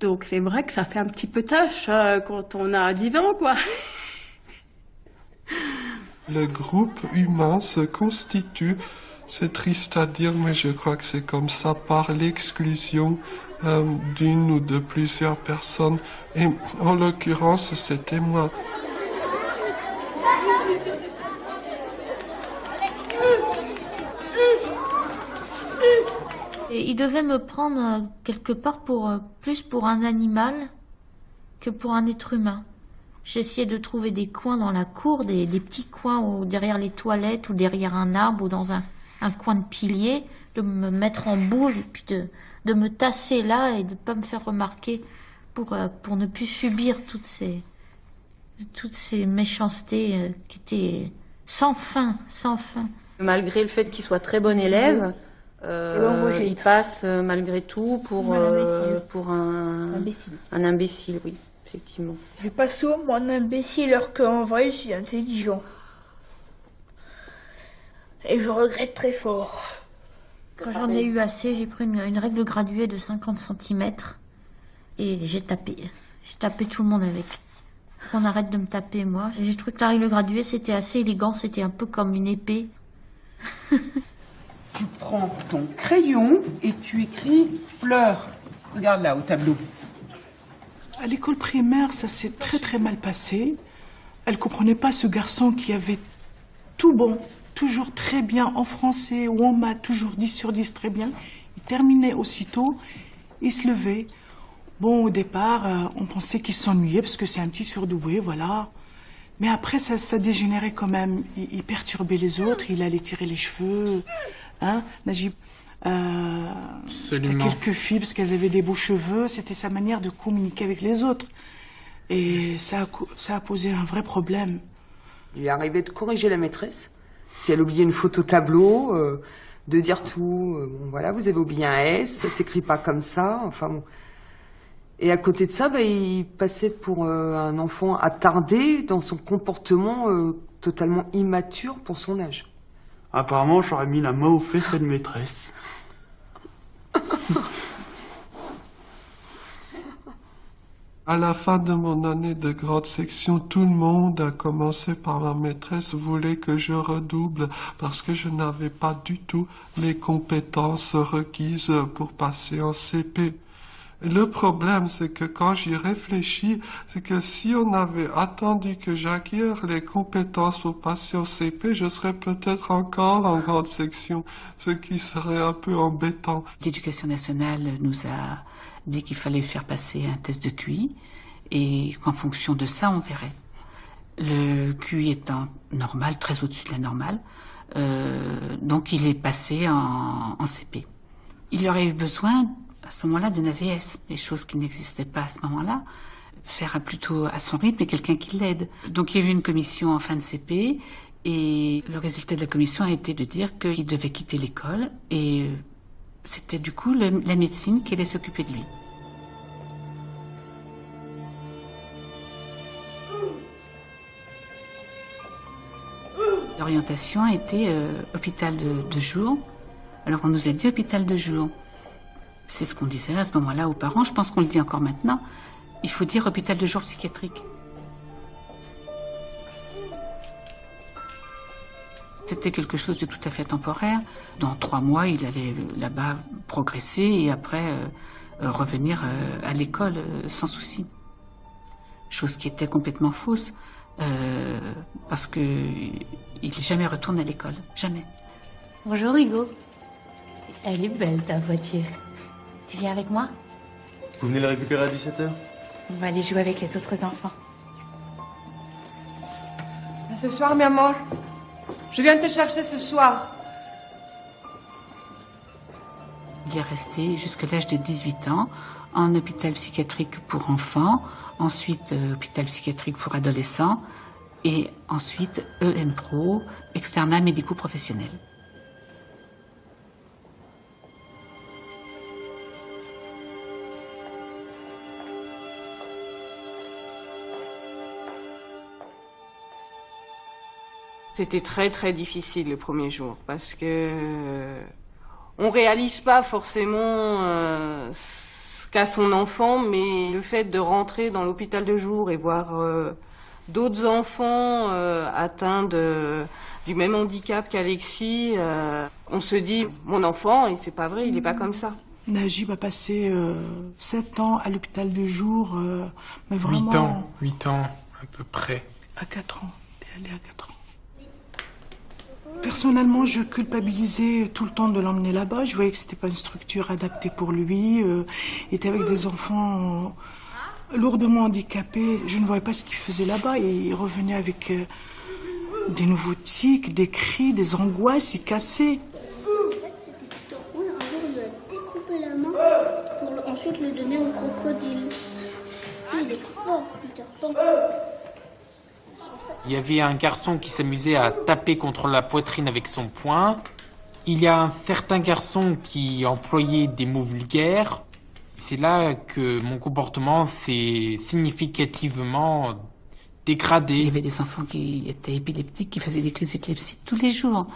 Donc c'est vrai que ça fait un petit peu tâche quand on a 10 ans, quoi. Le groupe humain se constitue, c'est triste à dire, mais je crois que c'est comme ça, par l'exclusion d'une ou de plusieurs personnes. Et en l'occurrence, c'était moi. Et il devait me prendre quelque part plus pour un animal que pour un être humain. J'essayais de trouver des coins dans la cour, des petits coins derrière les toilettes ou derrière un arbre ou dans un coin de pilier, de me mettre en boule et puis de me tasser là et de ne pas me faire remarquer pour ne plus subir toutes ces méchancetés qui étaient sans fin, sans fin. Malgré le fait qu'il soit très bon élève, il passe malgré tout pour un imbécile, oui, effectivement. Je passe souvent pour un imbécile alors qu'en vrai je suis intelligent. Et je regrette très fort. Quand j'en ai eu assez, j'ai pris une règle graduée de 50 cm et j'ai tapé. J'ai tapé tout le monde avec. On arrête de me taper, moi. J'ai trouvé que la règle graduée, c'était assez élégant, c'était un peu comme une épée. Tu prends ton crayon et tu écris fleurs. Regarde là, au tableau. À l'école primaire, ça s'est très très mal passé. Elle comprenait pas ce garçon qui avait tout bon, toujours très bien en français ou en maths, toujours 10 sur 10 très bien. Il terminait aussitôt, il se levait. Bon, au départ, on pensait qu'il s'ennuyait parce que c'est un petit surdoué, voilà. Mais après, ça dégénérait quand même. Il perturbait les autres, il allait tirer les cheveux. Hein, Najib, quelques filles, parce qu'elles avaient des beaux cheveux, c'était sa manière de communiquer avec les autres. Et ça a posé un vrai problème. Il lui arrivait de corriger la maîtresse, si elle oubliait une faute au tableau, de dire tout, bon voilà, vous avez oublié un S, ça s'écrit pas comme ça, enfin bon. Et à côté de ça, il passait pour un enfant attardé dans son comportement totalement immature pour son âge. Apparemment, j'aurais mis la main aux fesses de maîtresse. À la fin de mon année de grande section, tout le monde, à commencer par ma maîtresse, voulait que je redouble parce que je n'avais pas du tout les compétences requises pour passer en CP. Et le problème, c'est que quand j'y réfléchis, c'est que si on avait attendu que j'acquière les compétences pour passer au CP, je serais peut-être encore en grande section, ce qui serait un peu embêtant. L'éducation nationale nous a dit qu'il fallait faire passer un test de QI et qu'en fonction de ça, on verrait. Le QI étant normal, très au-dessus de la normale, donc il est passé en CP. Il y aurait eu besoin à ce moment-là d'un AVS, des choses qui n'existaient pas à ce moment-là, faire plutôt à son rythme et quelqu'un qui l'aide. Donc il y a eu une commission en fin de CP et le résultat de la commission a été de dire qu'il devait quitter l'école et c'était du coup la médecine qui allait s'occuper de lui. L'orientation a été hôpital de jour. Alors on nous a dit hôpital de jour. C'est ce qu'on disait à ce moment-là aux parents. Je pense qu'on le dit encore maintenant. Il faut dire hôpital de jour psychiatrique. C'était quelque chose de tout à fait temporaire. Dans 3 mois, il allait là-bas progresser et après revenir à l'école sans souci. Chose qui était complètement fausse parce qu'il n'est jamais retourné à l'école. Jamais. Bonjour Hugo. Elle est belle ta voiture. Tu viens avec moi? Vous venez la récupérer à 17h? On va aller jouer avec les autres enfants. À ce soir, mi amor. Je viens te chercher ce soir. Il est resté jusqu'à l'âge de 18 ans en hôpital psychiatrique pour enfants, ensuite hôpital psychiatrique pour adolescents et ensuite EMPRO, externat médico-professionnel. C'était très très difficile le premier jour parce que on réalise pas forcément ce qu'a son enfant, mais le fait de rentrer dans l'hôpital de jour et voir d'autres enfants atteints du même handicap qu'Alexis, on se dit mon enfant, et c'est pas vrai, il est pas comme ça. Najib a passé 7 ans à l'hôpital de jour, mais vraiment... 8 ans à peu près. À 4 ans, il est allé à 4 ans. Personnellement, je culpabilisais tout le temps de l'emmener là-bas. Je voyais que c'était pas une structure adaptée pour lui. Il était avec des enfants lourdement handicapés. Je ne voyais pas ce qu'il faisait là-bas. Et il revenait avec des nouveaux tics, des cris, des angoisses. Il cassait. En fait, c'était plutôt cool. Un jour, on lui a découpé la main pour ensuite le donner au crocodile. Il est fort, Peter Pan. Il y avait un garçon qui s'amusait à taper contre la poitrine avec son poing. Il y a un certain garçon qui employait des mots vulgaires. C'est là que mon comportement s'est significativement dégradé. Il y avait des enfants qui étaient épileptiques, qui faisaient des crises d'épilepsie tous les jours.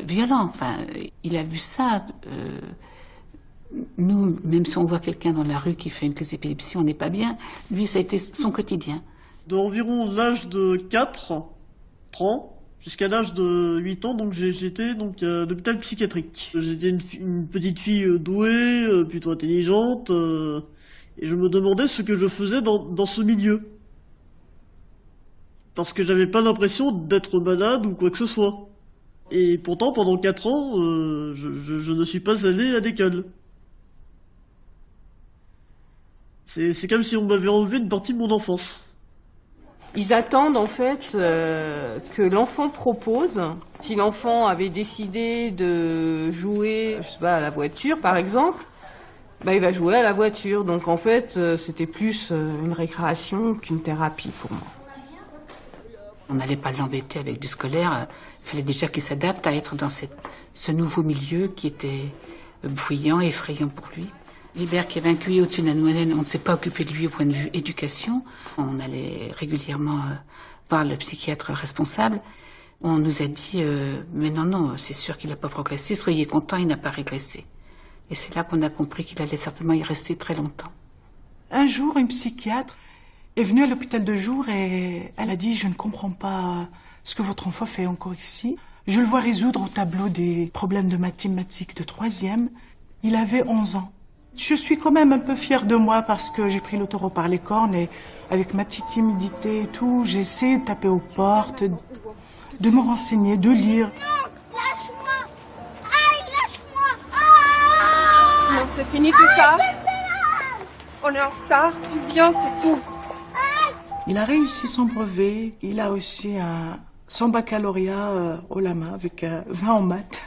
Violents, enfin, il a vu ça. Nous, même si on voit quelqu'un dans la rue qui fait une crise d'épilepsie, on n'est pas bien. Lui, ça a été son quotidien. D'environ l'âge de 4 ans jusqu'à l'âge de 8 ans, donc j'étais donc à l'hôpital psychiatrique. J'étais une petite fille douée, plutôt intelligente, et je me demandais ce que je faisais dans ce milieu. Parce que j'avais pas l'impression d'être malade ou quoi que ce soit. Et pourtant, pendant 4 ans, je ne suis pas allé à l'école. C'est comme si on m'avait enlevé une partie de mon enfance. Ils attendent en fait que l'enfant propose. Si l'enfant avait décidé de jouer, je sais pas, à la voiture par exemple, bah, il va jouer à la voiture. Donc en fait, c'était plus une récréation qu'une thérapie pour moi. On n'allait pas l'embêter avec du scolaire. Il fallait déjà qu'il s'adapte à être dans ce nouveau milieu qui était bruyant, effrayant pour lui. Libert qui avait un QI au-dessus de la moyenne, on ne s'est pas occupé de lui au point de vue éducation. On allait régulièrement voir le psychiatre responsable. On nous a dit mais non, c'est sûr qu'il n'a pas progressé, soyez contents, il n'a pas régressé. Et c'est là qu'on a compris qu'il allait certainement y rester très longtemps. Un jour, une psychiatre est venue à l'hôpital de jour et elle a dit « Je ne comprends pas ce que votre enfant fait encore ici. Je le vois résoudre au tableau des problèmes de mathématiques de 3e. Il avait 11 ans. » Je suis quand même un peu fière de moi parce que j'ai pris le taureau par les cornes et avec ma petite timidité et tout, j'ai essayé de taper aux portes, de me renseigner, de lire. Lâche-moi! Aïe, lâche-moi! Non, c'est fini tout ça. On est en retard, tu viens, c'est tout. Il a réussi son brevet, il a aussi son baccalauréat haut la main avec 20 en maths.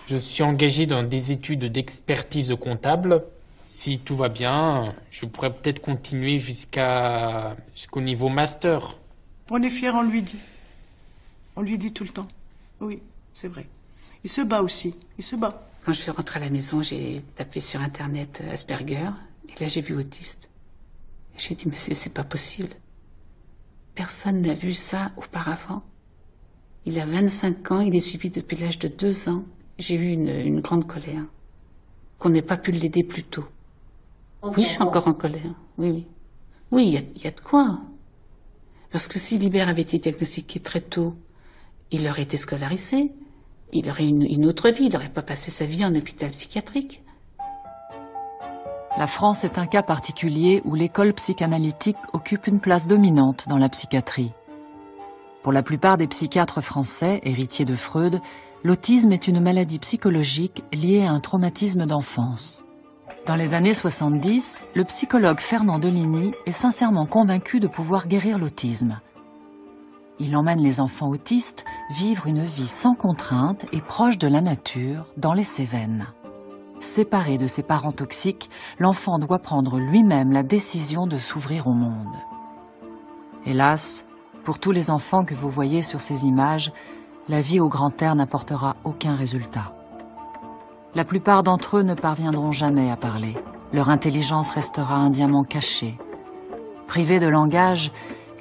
Je suis engagé dans des études d'expertise comptable. Si tout va bien, je pourrais peut-être continuer jusqu'au niveau master. On est fiers, on lui dit. On lui dit tout le temps. Oui, c'est vrai. Il se bat aussi, il se bat. Quand je suis rentrée à la maison, j'ai tapé sur Internet Asperger. Et là, j'ai vu autiste. J'ai dit, mais c'est pas possible. Personne n'a vu ça auparavant. Il a 25 ans, il est suivi depuis l'âge de 2 ans. J'ai eu une grande colère. Qu'on n'ait pas pu l'aider plus tôt. Oui, je suis encore en colère. Oui. Oui, il y a de quoi. Parce que si Libert avait été diagnostiqué très tôt, il aurait été scolarisé. Il aurait une autre vie. Il n'aurait pas passé sa vie en hôpital psychiatrique. La France est un cas particulier où l'école psychanalytique occupe une place dominante dans la psychiatrie. Pour la plupart des psychiatres français, héritiers de Freud, l'autisme est une maladie psychologique liée à un traumatisme d'enfance. Dans les années 70, le psychologue Fernand Deligny est sincèrement convaincu de pouvoir guérir l'autisme. Il emmène les enfants autistes vivre une vie sans contrainte et proche de la nature dans les Cévennes. séparé de ses parents toxiques, l'enfant doit prendre lui-même la décision de s'ouvrir au monde. Hélas, pour tous les enfants que vous voyez sur ces images, la vie au grand air n'apportera aucun résultat. La plupart d'entre eux ne parviendront jamais à parler. Leur intelligence restera un diamant caché. Privés de langage,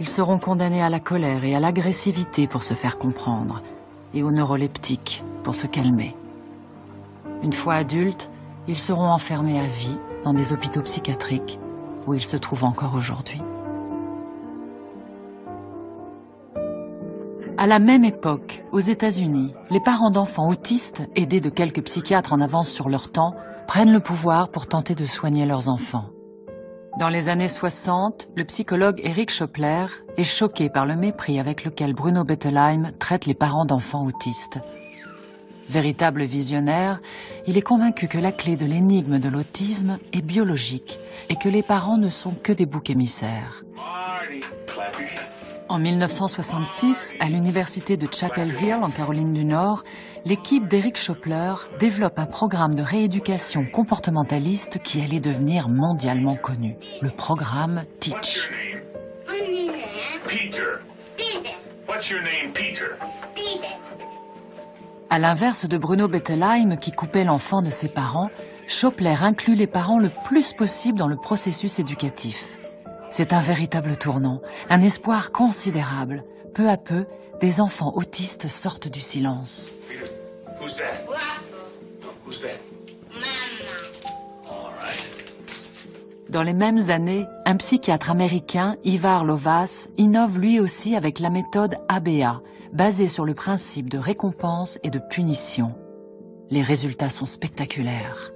ils seront condamnés à la colère et à l'agressivité pour se faire comprendre, et aux neuroleptiques pour se calmer. Une fois adultes, ils seront enfermés à vie dans des hôpitaux psychiatriques où ils se trouvent encore aujourd'hui. À la même époque, aux États-Unis, les parents d'enfants autistes, aidés de quelques psychiatres en avance sur leur temps, prennent le pouvoir pour tenter de soigner leurs enfants. Dans les années 60, le psychologue Eric Schopler est choqué par le mépris avec lequel Bruno Bettelheim traite les parents d'enfants autistes. Véritable visionnaire, il est convaincu que la clé de l'énigme de l'autisme est biologique et que les parents ne sont que des boucs émissaires. En 1966, à l'université de Chapel Hill, en Caroline du Nord, l'équipe d'Eric Schopler développe un programme de rééducation comportementaliste qui allait devenir mondialement connu, le programme Teach. À l'inverse de Bruno Bettelheim qui coupait l'enfant de ses parents, Schopler inclut les parents le plus possible dans le processus éducatif. C'est un véritable tournant, un espoir considérable. Peu à peu, des enfants autistes sortent du silence. Dans les mêmes années, un psychiatre américain, Ivar Lovaas, innove lui aussi avec la méthode ABA, basée sur le principe de récompense et de punition. Les résultats sont spectaculaires.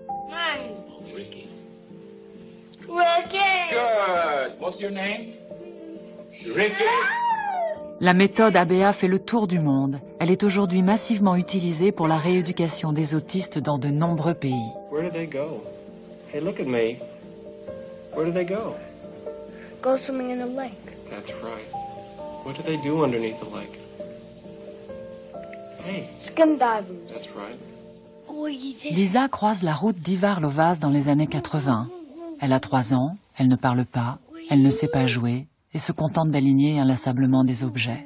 Good. What's your name? Ricky. La méthode ABA fait le tour du monde. Elle est aujourd'hui massivement utilisée pour la rééducation des autistes dans de nombreux pays. Where do they go? Hey, look at me. Where do they go? Go swimming in the lake. That's right. What do they do underneath the lake? Hey. Skin divers. That's right. Lisa croise la route d'Ivar Lovaas dans les années 80. Elle a 3 ans, elle ne parle pas, elle ne sait pas jouer et se contente d'aligner inlassablement des objets.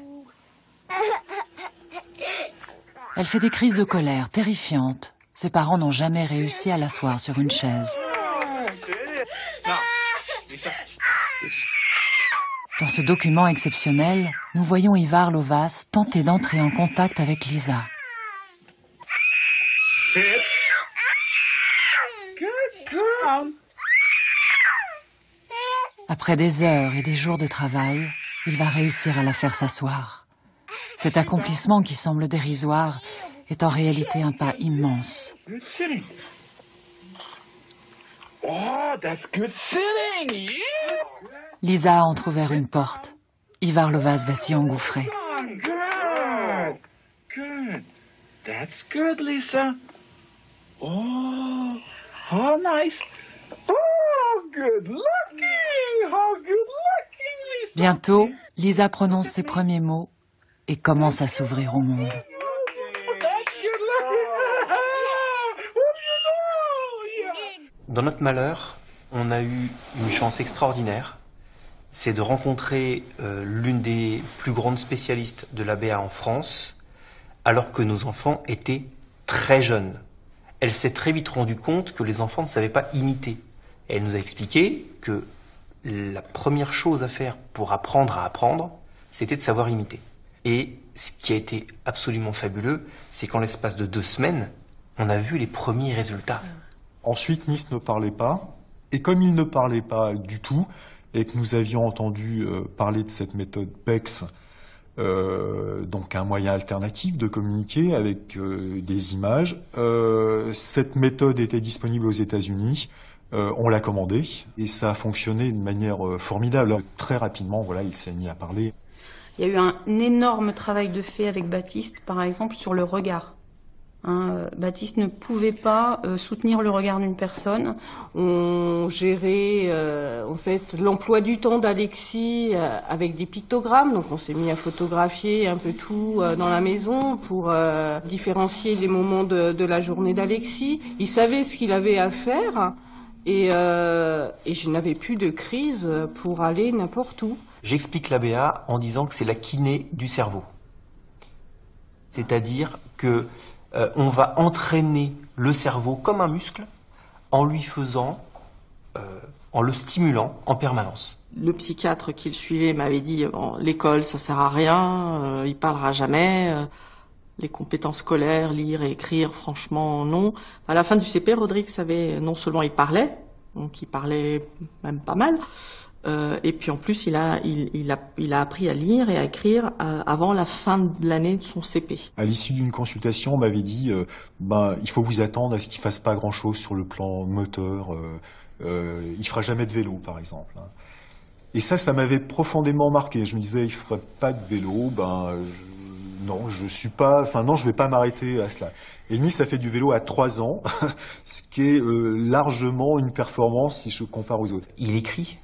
Elle fait des crises de colère terrifiantes. Ses parents n'ont jamais réussi à l'asseoir sur une chaise. Dans ce document exceptionnel, nous voyons Ivar Lovaas tenter d'entrer en contact avec Lisa. Après des heures et des jours de travail, il va réussir à la faire s'asseoir. Cet accomplissement qui semble dérisoire est en réalité un pas immense. Good sitting. Oh, that's good sitting. Lisa a entrouvert une porte. Ivar Lovaas va s'y engouffrer. Good. Good. That's good, Lisa. Oh, how nice. Oh, good looking. How good looking, Lisa. Bientôt, Lisa prononce ses premiers mots et commence à s'ouvrir au monde. Dans notre malheur, on a eu une chance extraordinaire, c'est de rencontrer l'une des plus grandes spécialistes de l'ABA en France, alors que nos enfants étaient très jeunes. Elle s'est très vite rendue compte que les enfants ne savaient pas imiter. Et elle nous a expliqué que la première chose à faire pour apprendre à apprendre, c'était de savoir imiter. Et ce qui a été absolument fabuleux, c'est qu'en l'espace de 2 semaines, on a vu les premiers résultats. Ensuite, Nice ne parlait pas, et comme il ne parlait pas du tout, et que nous avions entendu parler de cette méthode PECS, donc un moyen alternatif de communiquer avec des images, cette méthode était disponible aux États-Unis, on l'a commandée, et ça a fonctionné de manière formidable. Très rapidement, voilà, il s'est mis à parler. Il y a eu un énorme travail de fait avec Baptiste, par exemple, sur le regard. Baptiste ne pouvait pas soutenir le regard d'une personne. On gérait en fait l'emploi du temps d'Alexis avec des pictogrammes. Donc on s'est mis à photographier un peu tout dans la maison pour différencier les moments de la journée d'Alexis. Il savait ce qu'il avait à faire et je n'avais plus de crise pour aller n'importe où. J'explique l'ABA en disant que c'est la kiné du cerveau. C'est-à-dire que on va entraîner le cerveau comme un muscle en lui faisant, en le stimulant en permanence. Le psychiatre qui le suivait m'avait dit bon, l'école ça sert à rien, il parlera jamais, les compétences scolaires, lire et écrire, franchement non. À la fin du CP, Rodrigue savait, non seulement il parlait, donc il parlait même pas mal, et puis en plus il a appris à lire et à écrire avant la fin de l'année de son CP. À l'issue d'une consultation, on m'avait dit il faut vous attendre à ce qu'il fasse pas grand chose sur le plan moteur, il fera jamais de vélo par exemple. Et ça m'avait profondément marqué. Je me disais il ferait pas de vélo, non, je vais pas m'arrêter à cela. Et Nice a fait du vélo à 3 ans, ce qui est largement une performance si je compare aux autres. Il écrit.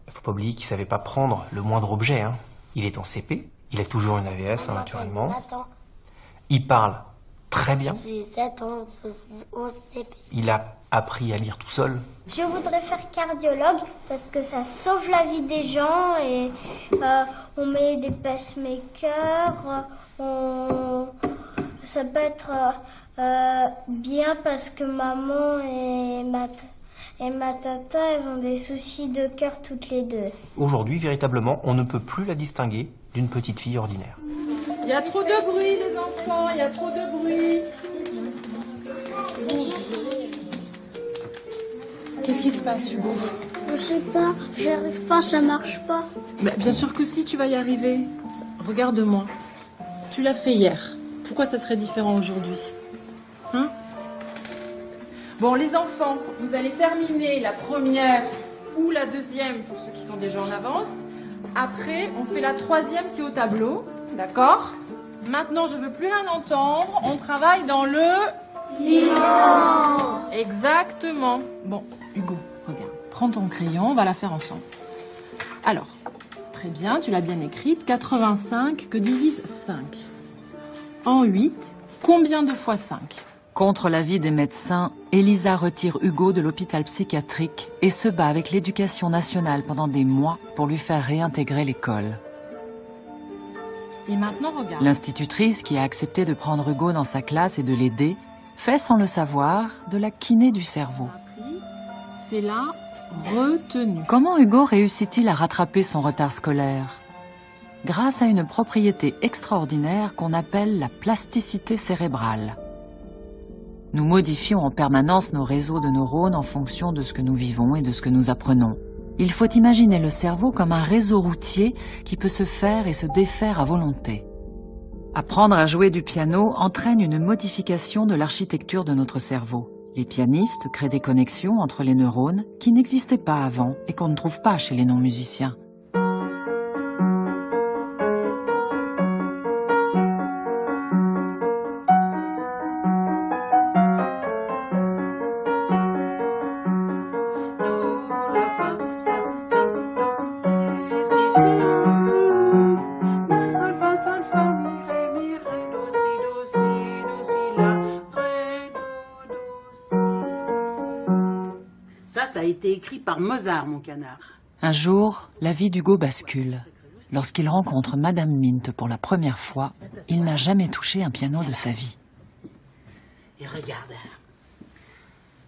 Il faut pas oublier qu'il savait pas prendre le moindre objet. Hein. Il est en CP, il a toujours une AVS naturellement. Il parle très bien. Il a appris à lire tout seul. Je voudrais faire cardiologue parce que ça sauve la vie des gens et on met des pacemakers. Ça peut être bien parce que maman et ma tata, elles ont des soucis de cœur toutes les deux. Aujourd'hui, véritablement, on ne peut plus la distinguer d'une petite fille ordinaire. Il y a trop de bruit, les enfants, il y a trop de bruit. Qu'est-ce qui se passe, Hugo? Je sais pas, j'y arrive pas, ça marche pas. Mais bien sûr que si, tu vas y arriver. Regarde-moi. Tu l'as fait hier. Pourquoi ça serait différent aujourd'hui? Hein? Bon, les enfants, vous allez terminer la première ou la deuxième pour ceux qui sont déjà en avance. Après, on fait la troisième qui est au tableau, d'accord? Maintenant, je veux plus rien entendre. On travaille dans le silence. Exactement. Bon, Hugo, regarde. Prends ton crayon, on va la faire ensemble. Alors, très bien, tu l'as bien écrite. 85 que divise 5. En 8, combien de fois 5? Contre l'avis des médecins, Elisa retire Hugo de l'hôpital psychiatrique et se bat avec l'éducation nationale pendant des mois pour lui faire réintégrer l'école. Et maintenant, regarde. L'institutrice, qui a accepté de prendre Hugo dans sa classe et de l'aider, fait sans le savoir de la kiné du cerveau. C'est la retenue. Comment Hugo réussit-il à rattraper son retard scolaire? Grâce à une propriété extraordinaire qu'on appelle la plasticité cérébrale. Nous modifions en permanence nos réseaux de neurones en fonction de ce que nous vivons et de ce que nous apprenons. Il faut imaginer le cerveau comme un réseau routier qui peut se faire et se défaire à volonté. Apprendre à jouer du piano entraîne une modification de l'architecture de notre cerveau. Les pianistes créent des connexions entre les neurones qui n'existaient pas avant et qu'on ne trouve pas chez les non-musiciens. Ça a été écrit par Mozart, mon canard. Un jour, la vie d'Hugo bascule. Lorsqu'il rencontre Madame Mint pour la première fois, il n'a jamais touché un piano de sa vie. Et regarde,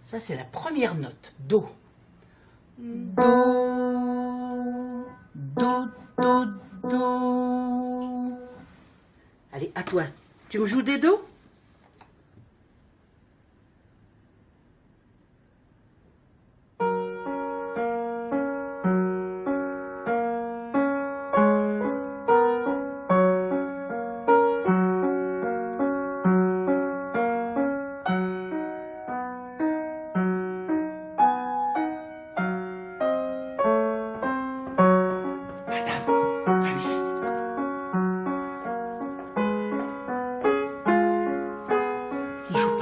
ça c'est la première note, Do. Do, Do, Do, Do. Allez, à toi. Tu me joues des Do?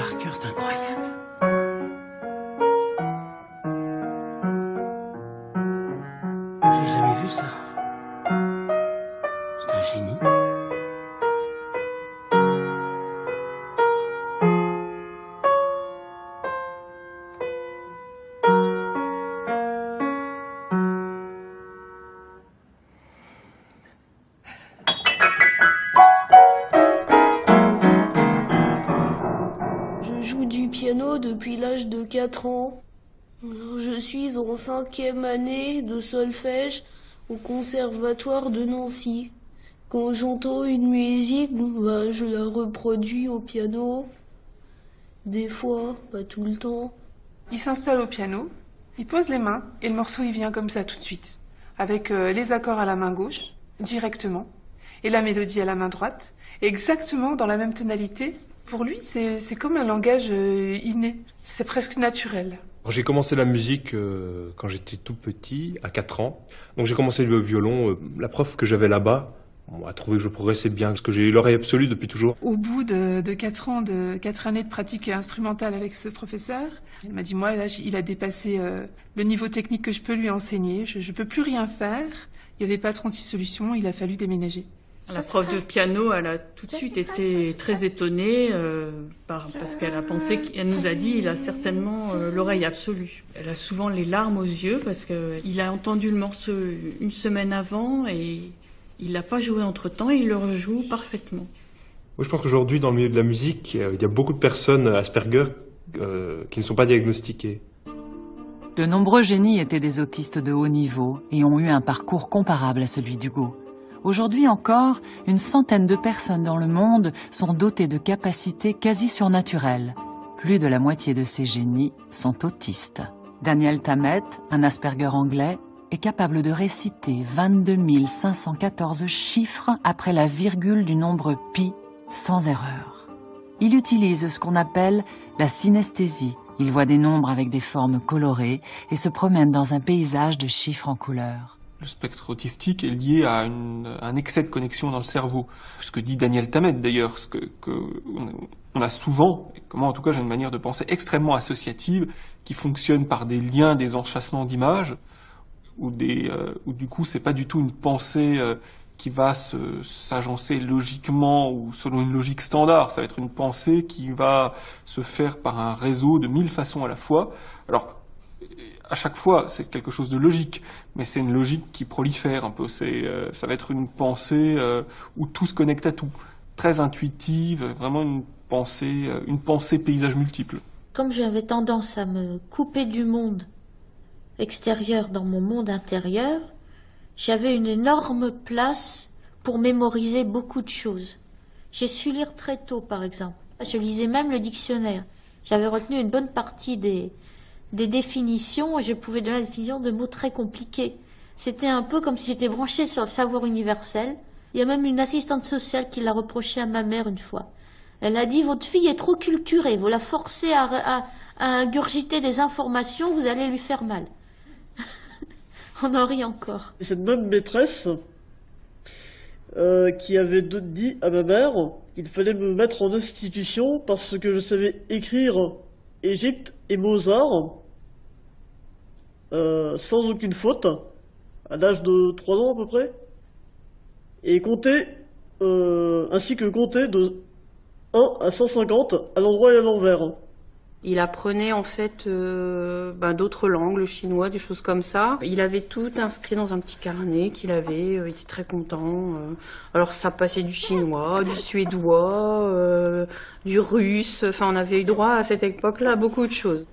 par cœur, c'est incroyable. J'ai jamais vu ça. C'est un génie. Je joue du piano depuis l'âge de 4 ans. Je suis en 5e année de solfège au conservatoire de Nancy. Quand j'entends une musique, je la reproduis au piano. Des fois, pas tout le temps. Il s'installe au piano, il pose les mains et le morceau il vient comme ça tout de suite. Avec les accords à la main gauche, directement, et la mélodie à la main droite, exactement dans la même tonalité. Pour lui, c'est comme un langage inné, c'est presque naturel. J'ai commencé la musique quand j'étais tout petit, à 4 ans. Donc j'ai commencé le violon. La prof que j'avais là-bas a trouvé que je progressais bien, parce que j'ai eu l'oreille absolue depuis toujours. Au bout de 4 ans, de 4 années de pratique instrumentale avec ce professeur, il m'a dit, moi, là, il a dépassé le niveau technique que je peux lui enseigner. Je peux plus rien faire. Il n'y avait pas 36 solutions, il a fallu déménager. La prof de piano, elle a tout de suite été très étonnée parce qu'elle a pensé, qu'elle nous a dit, il a certainement l'oreille absolue. Elle a souvent les larmes aux yeux parce qu'il a entendu le morceau une semaine avant et il l'a pas joué entre-temps et il le rejoue parfaitement. Oui, je pense qu'aujourd'hui, dans le milieu de la musique, il y a beaucoup de personnes Asperger qui ne sont pas diagnostiquées. De nombreux génies étaient des autistes de haut niveau et ont eu un parcours comparable à celui d'Hugo. Aujourd'hui encore, une centaine de personnes dans le monde sont dotées de capacités quasi surnaturelles. Plus de la moitié de ces génies sont autistes. Daniel Tammet, un Asperger anglais, est capable de réciter 22 514 chiffres après la virgule du nombre pi sans erreur. Il utilise ce qu'on appelle la synesthésie. Il voit des nombres avec des formes colorées et se promène dans un paysage de chiffres en couleurs. Le spectre autistique est lié à un excès de connexion dans le cerveau. Ce que dit Daniel Tammet d'ailleurs, on a souvent, et moi en tout cas j'ai une manière de penser extrêmement associative, qui fonctionne par des liens, des enchâssements d'images, où du coup c'est pas du tout une pensée qui va s'agencer logiquement ou selon une logique standard. Ça va être une pensée qui va se faire par un réseau de 1000 façons à la fois. Alors, à chaque fois, c'est quelque chose de logique, mais c'est une logique qui prolifère un peu. Ça va être une pensée où tout se connecte à tout. Très intuitive, vraiment une pensée paysage multiple. Comme j'avais tendance à me couper du monde extérieur dans mon monde intérieur, j'avais une énorme place pour mémoriser beaucoup de choses. J'ai su lire très tôt, par exemple. Je lisais même le dictionnaire. J'avais retenu une bonne partie des définitions et je pouvais donner la définition de mots très compliqués. C'était un peu comme si j'étais branchée sur le savoir universel. Il y a même une assistante sociale qui l'a reproché à ma mère une fois. Elle a dit, votre fille est trop culturée, vous la forcez à ingurgiter des informations, vous allez lui faire mal. On en rit encore. Cette même maîtresse qui avait dit à ma mère qu'il fallait me mettre en institution parce que je savais écrire Égypte et Mozart sans aucune faute, à l'âge de 3 ans à peu près, et compter, ainsi que compter de 1 à 150 à l'endroit et à l'envers. Il apprenait en fait d'autres langues, le chinois, des choses comme ça. Il avait tout inscrit dans un petit carnet qu'il avait, il était très content. Alors ça passait du chinois, du suédois, du russe, enfin on avait eu droit à cette époque-là à beaucoup de choses.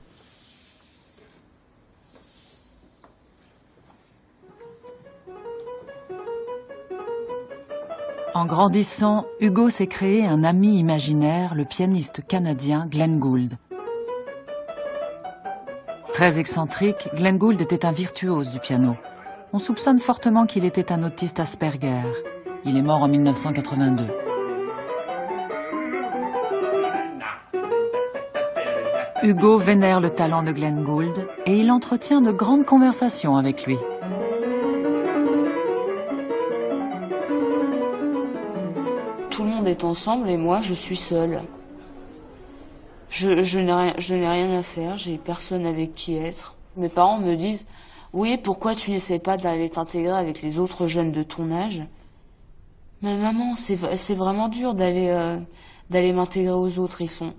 En grandissant, Hugo s'est créé un ami imaginaire, le pianiste canadien Glenn Gould. Très excentrique, Glenn Gould était un virtuose du piano. On soupçonne fortement qu'il était un autiste Asperger. Il est mort en 1982. Hugo vénère le talent de Glenn Gould et il entretient de grandes conversations avec lui. Tout le monde est ensemble et moi je suis seule. Je n'ai rien à faire, j'ai personne avec qui être. Mes parents me disent « Oui, pourquoi tu n'essaies pas d'aller t'intégrer avec les autres jeunes de ton âge ?» Mais maman, c'est vraiment dur d'aller m'intégrer aux autres. Ils sont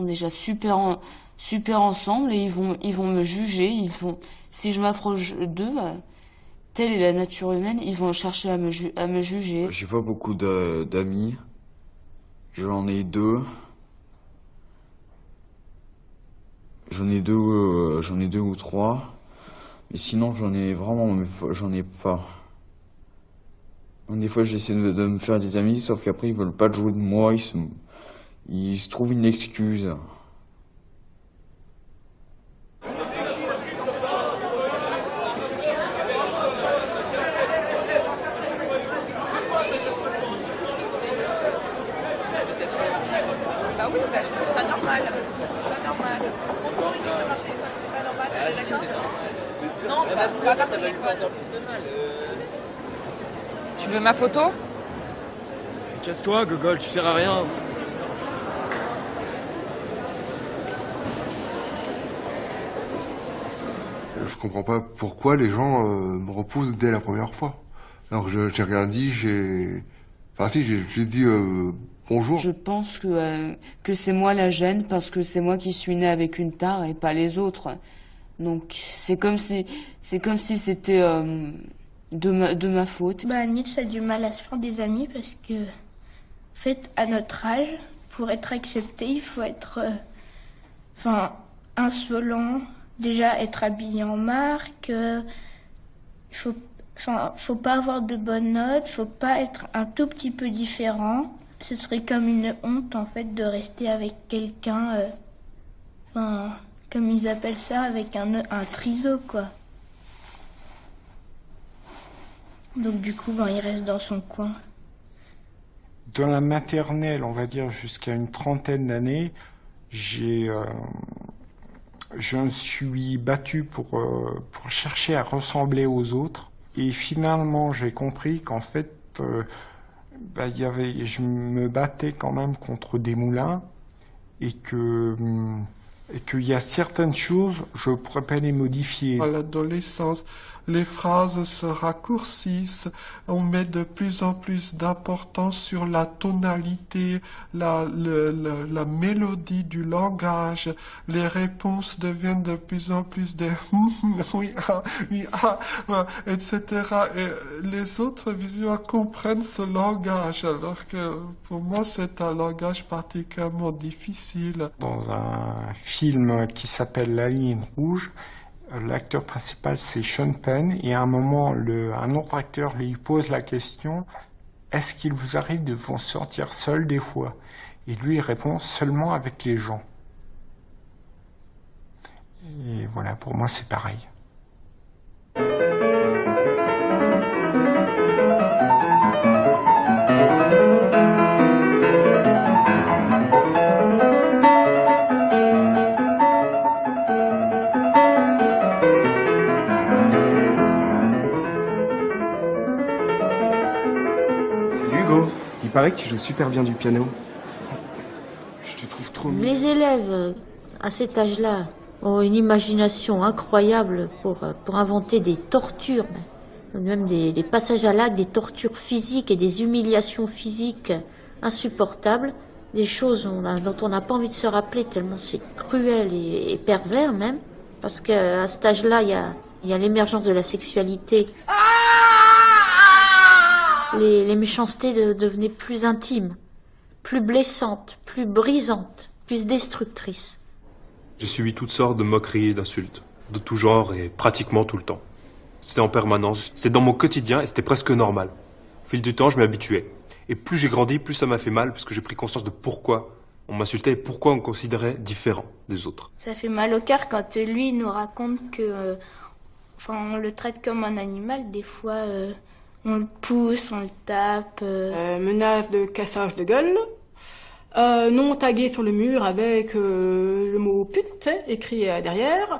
déjà super ensemble et ils vont me juger. Si je m'approche d'eux, telle est la nature humaine, ils vont chercher à me juger. J'ai pas beaucoup d'amis. J'en ai deux. J'en ai deux ou trois. Mais sinon, j'en ai pas. Des fois, j'essaie de me faire des amis, sauf qu'après, ils veulent pas jouer de moi. Ils se trouvent une excuse. Bah oui, bah, je trouve ça normal. C'est pas normal. On tourne ici de marcher, ça c'est pas normal. Ah si, c'est normal. Non, ça va lui faire encore plus de mal. Tu veux ma photo? Casse-toi, Gogol, tu sers à rien. Je comprends pas pourquoi les gens me repoussent dès la première fois. Alors j'ai rien dit, Enfin si, j'ai dit bonjour. Je pense que c'est moi la gêne parce que c'est moi qui suis née avec une tare et pas les autres. Donc c'est comme si c'était de ma faute. Bah Nils a du mal à se faire des amis parce que, en fait, à notre âge, pour être accepté, il faut être, insolent. Déjà être habillé en marque. Faut pas avoir de bonnes notes. Faut pas être un tout petit peu différent. Ce serait comme une honte en fait de rester avec quelqu'un, comme ils appellent ça, avec un triso quoi. Donc du coup, il reste dans son coin. Dans la maternelle, on va dire jusqu'à une trentaine d'années, je me suis battu pour chercher à ressembler aux autres. Et finalement, j'ai compris qu'en fait, je me battais quand même contre des moulins et qu'il y a certaines choses, je ne pourrais pas les modifier. À l'adolescence, les phrases se raccourcissent, on met de plus en plus d'importance sur la tonalité, la mélodie du langage, les réponses deviennent de plus en plus des oui, etc. Et les autres visuels comprennent ce langage, alors que pour moi c'est un langage particulièrement difficile. Dans un film qui s'appelle La ligne rouge, l'acteur principal c'est Sean Penn et à un moment un autre acteur lui pose la question « Est-ce qu'il vous arrive de vous sentir seul des fois ?» Et lui il répond « Seulement avec les gens ». Et voilà, pour moi c'est pareil. Il paraît que tu joues super bien du piano. Je te trouve trop mignon. Les élèves, à cet âge-là, ont une imagination incroyable pour inventer des tortures, même des passages à l'acte, des tortures physiques et des humiliations physiques insupportables, des choses dont on n'a pas envie de se rappeler tellement c'est cruel et pervers même, parce qu'à cet âge-là, il y a l'émergence de la sexualité. Les méchancetés devenaient plus intimes, plus blessantes, plus brisantes, plus destructrices. J'ai subi toutes sortes de moqueries et d'insultes, de tout genre et pratiquement tout le temps. C'était en permanence, c'était dans mon quotidien et c'était presque normal. Au fil du temps, je m'y habituais. Et plus j'ai grandi, plus ça m'a fait mal parce que j'ai pris conscience de pourquoi on m'insultait et pourquoi on me considérait différent des autres. Ça fait mal au cœur quand lui nous raconte que, on le traite comme un animal, des fois... on le pousse, on le tape. Menace de cassage de gueule. Nom tagué sur le mur avec le mot pute écrit derrière.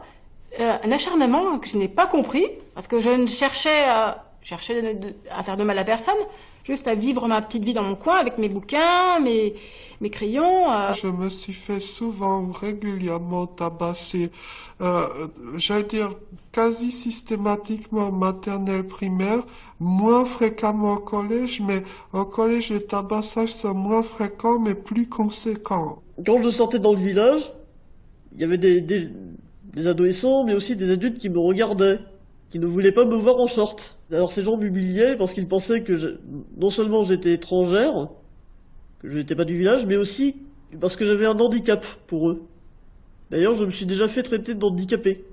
Un acharnement que je n'ai pas compris parce que je chercher à faire de mal à personne, juste à vivre ma petite vie dans mon coin avec mes bouquins, mes crayons. Je me suis fait souvent, régulièrement tabasser, j'allais dire quasi systématiquement maternelle primaire, moins fréquemment au collège, mais au collège les tabassages sont moins fréquents mais plus conséquents. Quand je sortais dans le village, il y avait des adolescents, mais aussi des adultes qui me regardaient, qui ne voulaient pas me voir en short. Alors ces gens m'humiliaient parce qu'ils pensaient que non seulement j'étais étrangère, que je n'étais pas du village, mais aussi parce que j'avais un handicap pour eux. D'ailleurs, je me suis déjà fait traiter d'handicapé.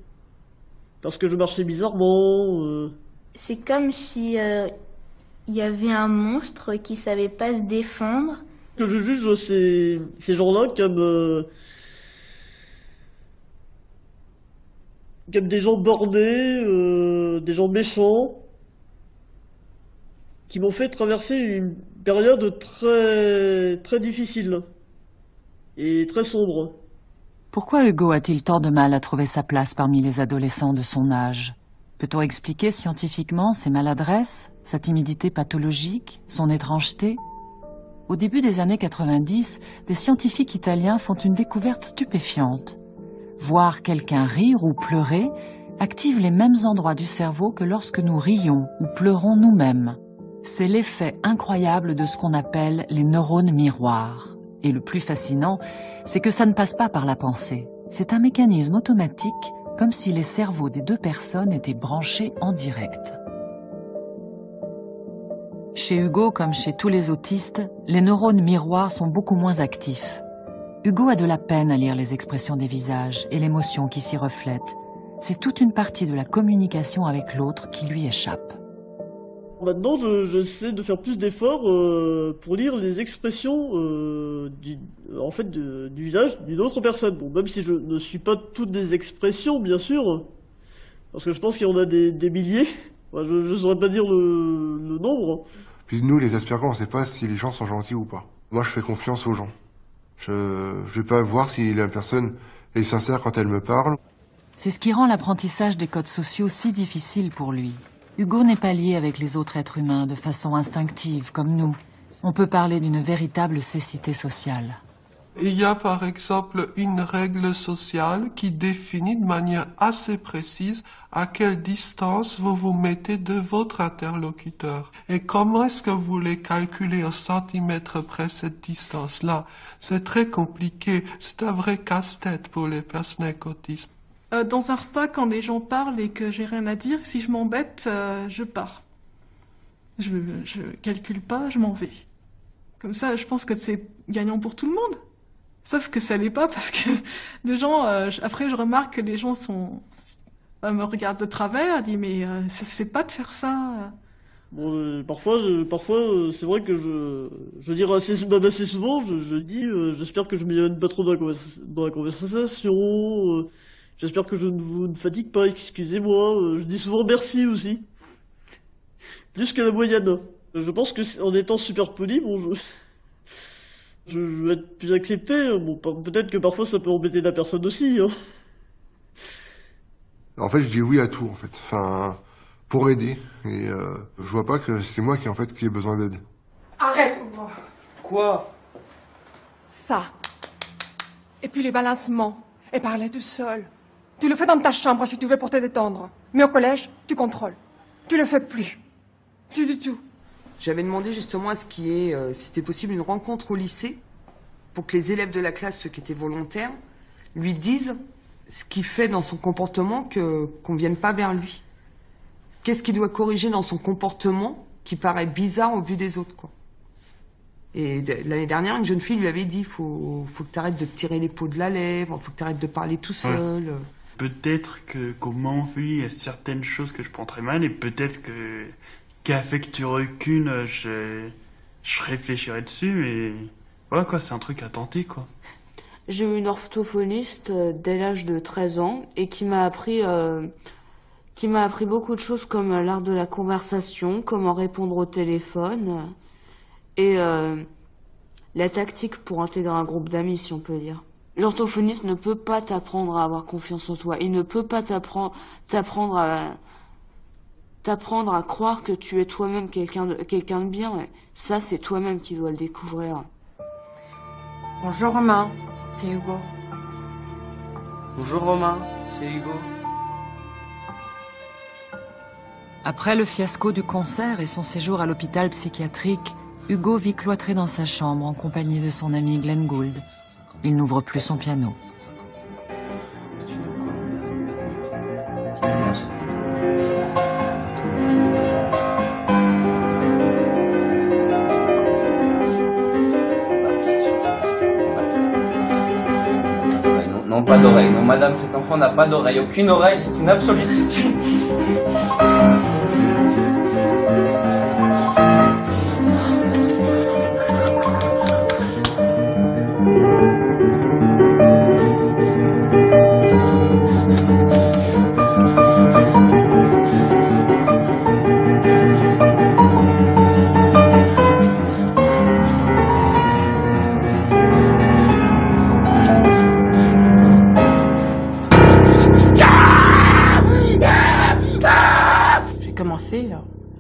Parce que je marchais bizarrement. C'est comme si il y avait un monstre qui savait pas se défendre. Que je juge ces gens-là comme des gens bornés, des gens méchants, qui m'ont fait traverser une période très, très difficile et très sombre. Pourquoi Hugo a-t-il tant de mal à trouver sa place parmi les adolescents de son âge? Peut-on expliquer scientifiquement ses maladresses, sa timidité pathologique, son étrangeté? Au début des années 90, des scientifiques italiens font une découverte stupéfiante. Voir quelqu'un rire ou pleurer active les mêmes endroits du cerveau que lorsque nous rions ou pleurons nous-mêmes. C'est l'effet incroyable de ce qu'on appelle les neurones miroirs. Et le plus fascinant, c'est que ça ne passe pas par la pensée. C'est un mécanisme automatique, comme si les cerveaux des deux personnes étaient branchés en direct. Chez Hugo, comme chez tous les autistes, les neurones miroirs sont beaucoup moins actifs. Hugo a de la peine à lire les expressions des visages et l'émotion qui s'y reflète. C'est toute une partie de la communication avec l'autre qui lui échappe. Maintenant, j'essaie de faire plus d'efforts pour lire les expressions du visage d'une autre personne. Bon, même si je ne suis pas toutes les expressions, bien sûr, parce que je pense qu'il y en a des milliers. Enfin, je ne saurais pas dire le nombre. Puis nous, les Asperger, on ne sait pas si les gens sont gentils ou pas. Moi, je fais confiance aux gens. Je vais pas voir si la personne est sincère quand elle me parle. C'est ce qui rend l'apprentissage des codes sociaux si difficile pour lui. Hugo n'est pas lié avec les autres êtres humains de façon instinctive, comme nous. On peut parler d'une véritable cécité sociale. Il y a par exemple une règle sociale qui définit de manière assez précise à quelle distance vous vous mettez de votre interlocuteur. Et comment est-ce que vous voulez calculer au centimètre près cette distance-là? C'est très compliqué, c'est un vrai casse-tête pour les personnes avec autisme. Dans un repas, quand les gens parlent et que j'ai rien à dire, si je m'embête, je pars. Je calcule pas, je m'en vais. Comme ça, je pense que c'est gagnant pour tout le monde. Sauf que ça l'est pas parce que les gens, après je remarque que les gens me regardent de travers, disent mais ça se fait pas de faire ça. Bon, parfois c'est vrai que je dis assez souvent, je dis j'espère que je m'éloigne pas trop dans la conversation, j'espère que je ne vous fatigue pas, excusez-moi, je dis souvent merci aussi. Plus que la moyenne. Je pense que en étant super poli, bon, je vais être plus accepté. Bon, peut-être que parfois ça peut embêter la personne aussi. Hein. En fait, je dis oui à tout, en fait. Enfin, pour aider. Et je vois pas que c'est moi qui ai besoin d'aide. Arrête, Hugo. Quoi? Ça. Et puis les balancements. Et parler tout seul. Tu le fais dans ta chambre si tu veux pour te détendre. Mais au collège, tu contrôles. Tu le fais plus. Plus du tout. J'avais demandé justement à ce qu'il y ait, si c'était possible, une rencontre au lycée pour que les élèves de la classe, ceux qui étaient volontaires, lui disent ce qu'il fait dans son comportement qu'on ne vienne pas vers lui. Qu'est-ce qu'il doit corriger dans son comportement qui paraît bizarre au vu des autres, quoi. Et l'année dernière, une jeune fille lui avait dit faut que tu arrêtes de te tirer les peaux de la lèvre, faut que tu arrêtes de parler tout seul. Ouais. Peut-être que qu'on m'envie, il y a certaines choses que je prends très mal et peut-être qu'à fait que tu recules, je réfléchirai dessus, mais voilà quoi, c'est un truc à tenter quoi. J'ai eu une orthophoniste dès l'âge de 13 ans et qui m'a appris beaucoup de choses comme l'art de la conversation, comment répondre au téléphone et la tactique pour intégrer un groupe d'amis, si on peut dire. L'orthophoniste ne peut pas t'apprendre à avoir confiance en toi. Il ne peut pas t'apprendre t'apprendre à croire que tu es toi-même quelqu'un de bien. Ouais. Ça, c'est toi-même qui dois le découvrir. Bonjour Romain, c'est Hugo. Bonjour Romain, c'est Hugo. Après le fiasco du concert et son séjour à l'hôpital psychiatrique, Hugo vit cloîtré dans sa chambre en compagnie de son ami Glenn Gould. Il n'ouvre plus son piano. Non, pas d'oreille. Non, madame, cet enfant n'a pas d'oreille. Aucune oreille, c'est une absolue...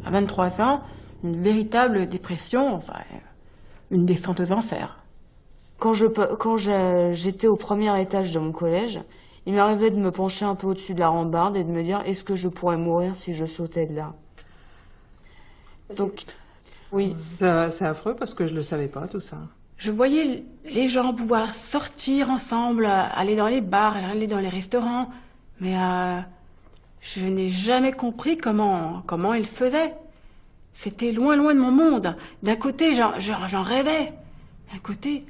À 23 ans, une véritable dépression, enfin, une descente aux enfers. Quand j'étais au premier étage de mon collège, il m'arrivait de me pencher un peu au-dessus de la rambarde et de me dire est-ce que je pourrais mourir si je sautais de là. Donc, oui. C'est affreux parce que je le savais pas tout ça. Je voyais les gens pouvoir sortir ensemble, aller dans les bars, aller dans les restaurants, mais je n'ai jamais compris comment ils faisaient. C'était loin de mon monde. D'un côté, j'en rêvais. D'un côté,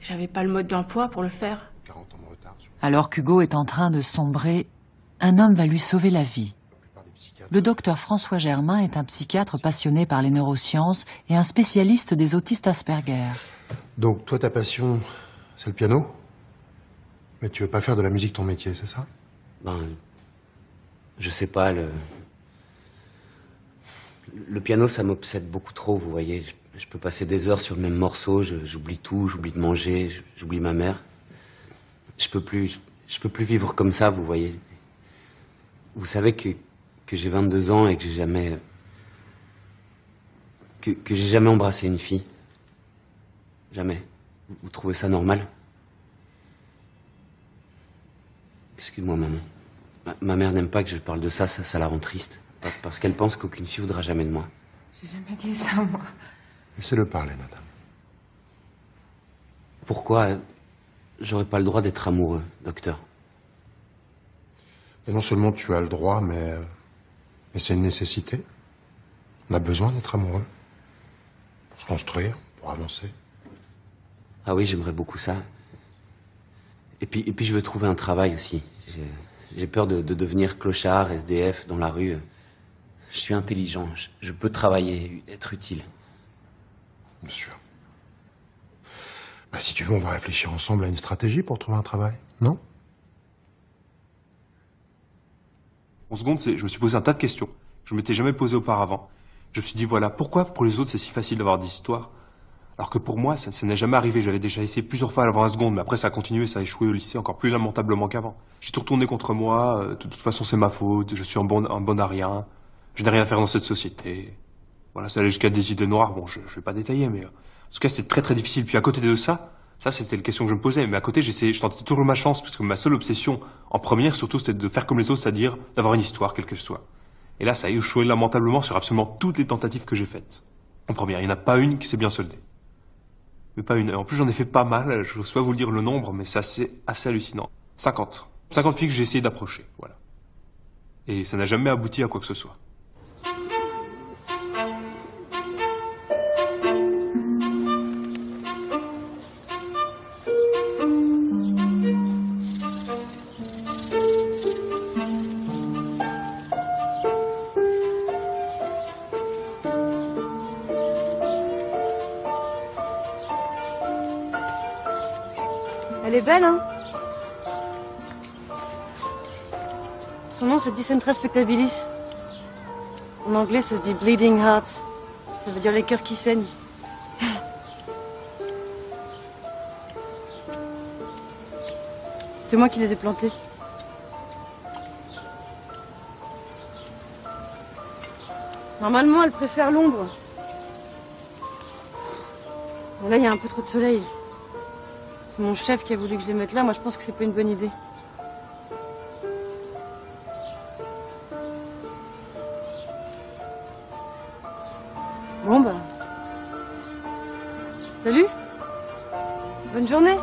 j'avais pas le mode d'emploi pour le faire. Alors qu'Hugo est en train de sombrer, un homme va lui sauver la vie. Le docteur François Germain est un psychiatre passionné par les neurosciences et un spécialiste des autistes Asperger. Donc, toi, ta passion, c'est le piano? Mais tu veux pas faire de la musique ton métier, c'est ça? Ben, je sais pas, le piano, ça m'obsède beaucoup trop, vous voyez. Je peux passer des heures sur le même morceau, j'oublie tout, j'oublie de manger, j'oublie ma mère. Je peux plus vivre comme ça, vous voyez. Vous savez que j'ai 22 ans et que j'ai jamais... que j'ai jamais embrassé une fille. Jamais. Vous trouvez ça normal? Excuse-moi, maman. Ma mère n'aime pas que je parle de ça, ça la rend triste. Parce qu'elle pense qu'aucune fille voudra jamais de moi. J'ai jamais dit ça, moi. Laissez-le parler, madame. Pourquoi j'aurais pas le droit d'être amoureux, docteur? Et non seulement tu as le droit, mais c'est une nécessité. On a besoin d'être amoureux. Pour se construire, pour avancer. Ah oui, j'aimerais beaucoup ça. Et puis je veux trouver un travail aussi. J'ai peur de devenir clochard, SDF, dans la rue. Je suis intelligent, je peux travailler, être utile. Bien sûr. Bah, si tu veux, on va réfléchir ensemble à une stratégie pour trouver un travail, non? En seconde, je me suis posé un tas de questions. Je ne m'étais jamais posé auparavant. Je me suis dit, voilà, pourquoi pour les autres c'est si facile d'avoir des histoires, alors que pour moi, ça n'est jamais arrivé. J'avais déjà essayé plusieurs fois avant la seconde, mais après ça a continué, ça a échoué au lycée encore plus lamentablement qu'avant. J'ai tout retourné contre moi, de toute façon c'est ma faute, je suis un bon à rien, je n'ai rien à faire dans cette société. Voilà, ça allait jusqu'à des idées noires, bon je vais pas détailler, mais en tout cas c'était très très difficile. Puis à côté de ça c'était la question que je me posais, mais à côté je tentais toujours ma chance, parce que ma seule obsession, en première surtout, c'était de faire comme les autres, c'est-à-dire d'avoir une histoire, quelle qu'elle soit. Et là ça a échoué lamentablement sur absolument toutes les tentatives que j'ai faites. En première, il n'y en a pas une qui s'est bien soldée. Mais pas une. En plus, j'en ai fait pas mal. Je n'ose pas vous le dire le nombre, mais c'est assez hallucinant. 50. 50 filles que j'ai essayé d'approcher, voilà. Et ça n'a jamais abouti à quoi que ce soit. Elle est belle, hein? Son nom, c'est Dicentra Spectabilis. En anglais, ça se dit Bleeding Hearts. Ça veut dire les cœurs qui saignent. C'est moi qui les ai plantés. Normalement, elle préfère l'ombre. Mais là, il y a un peu trop de soleil. C'est mon chef qui a voulu que je les mette là. Moi, je pense que c'est pas une bonne idée. Bon, bah... Salut. Bonne journée.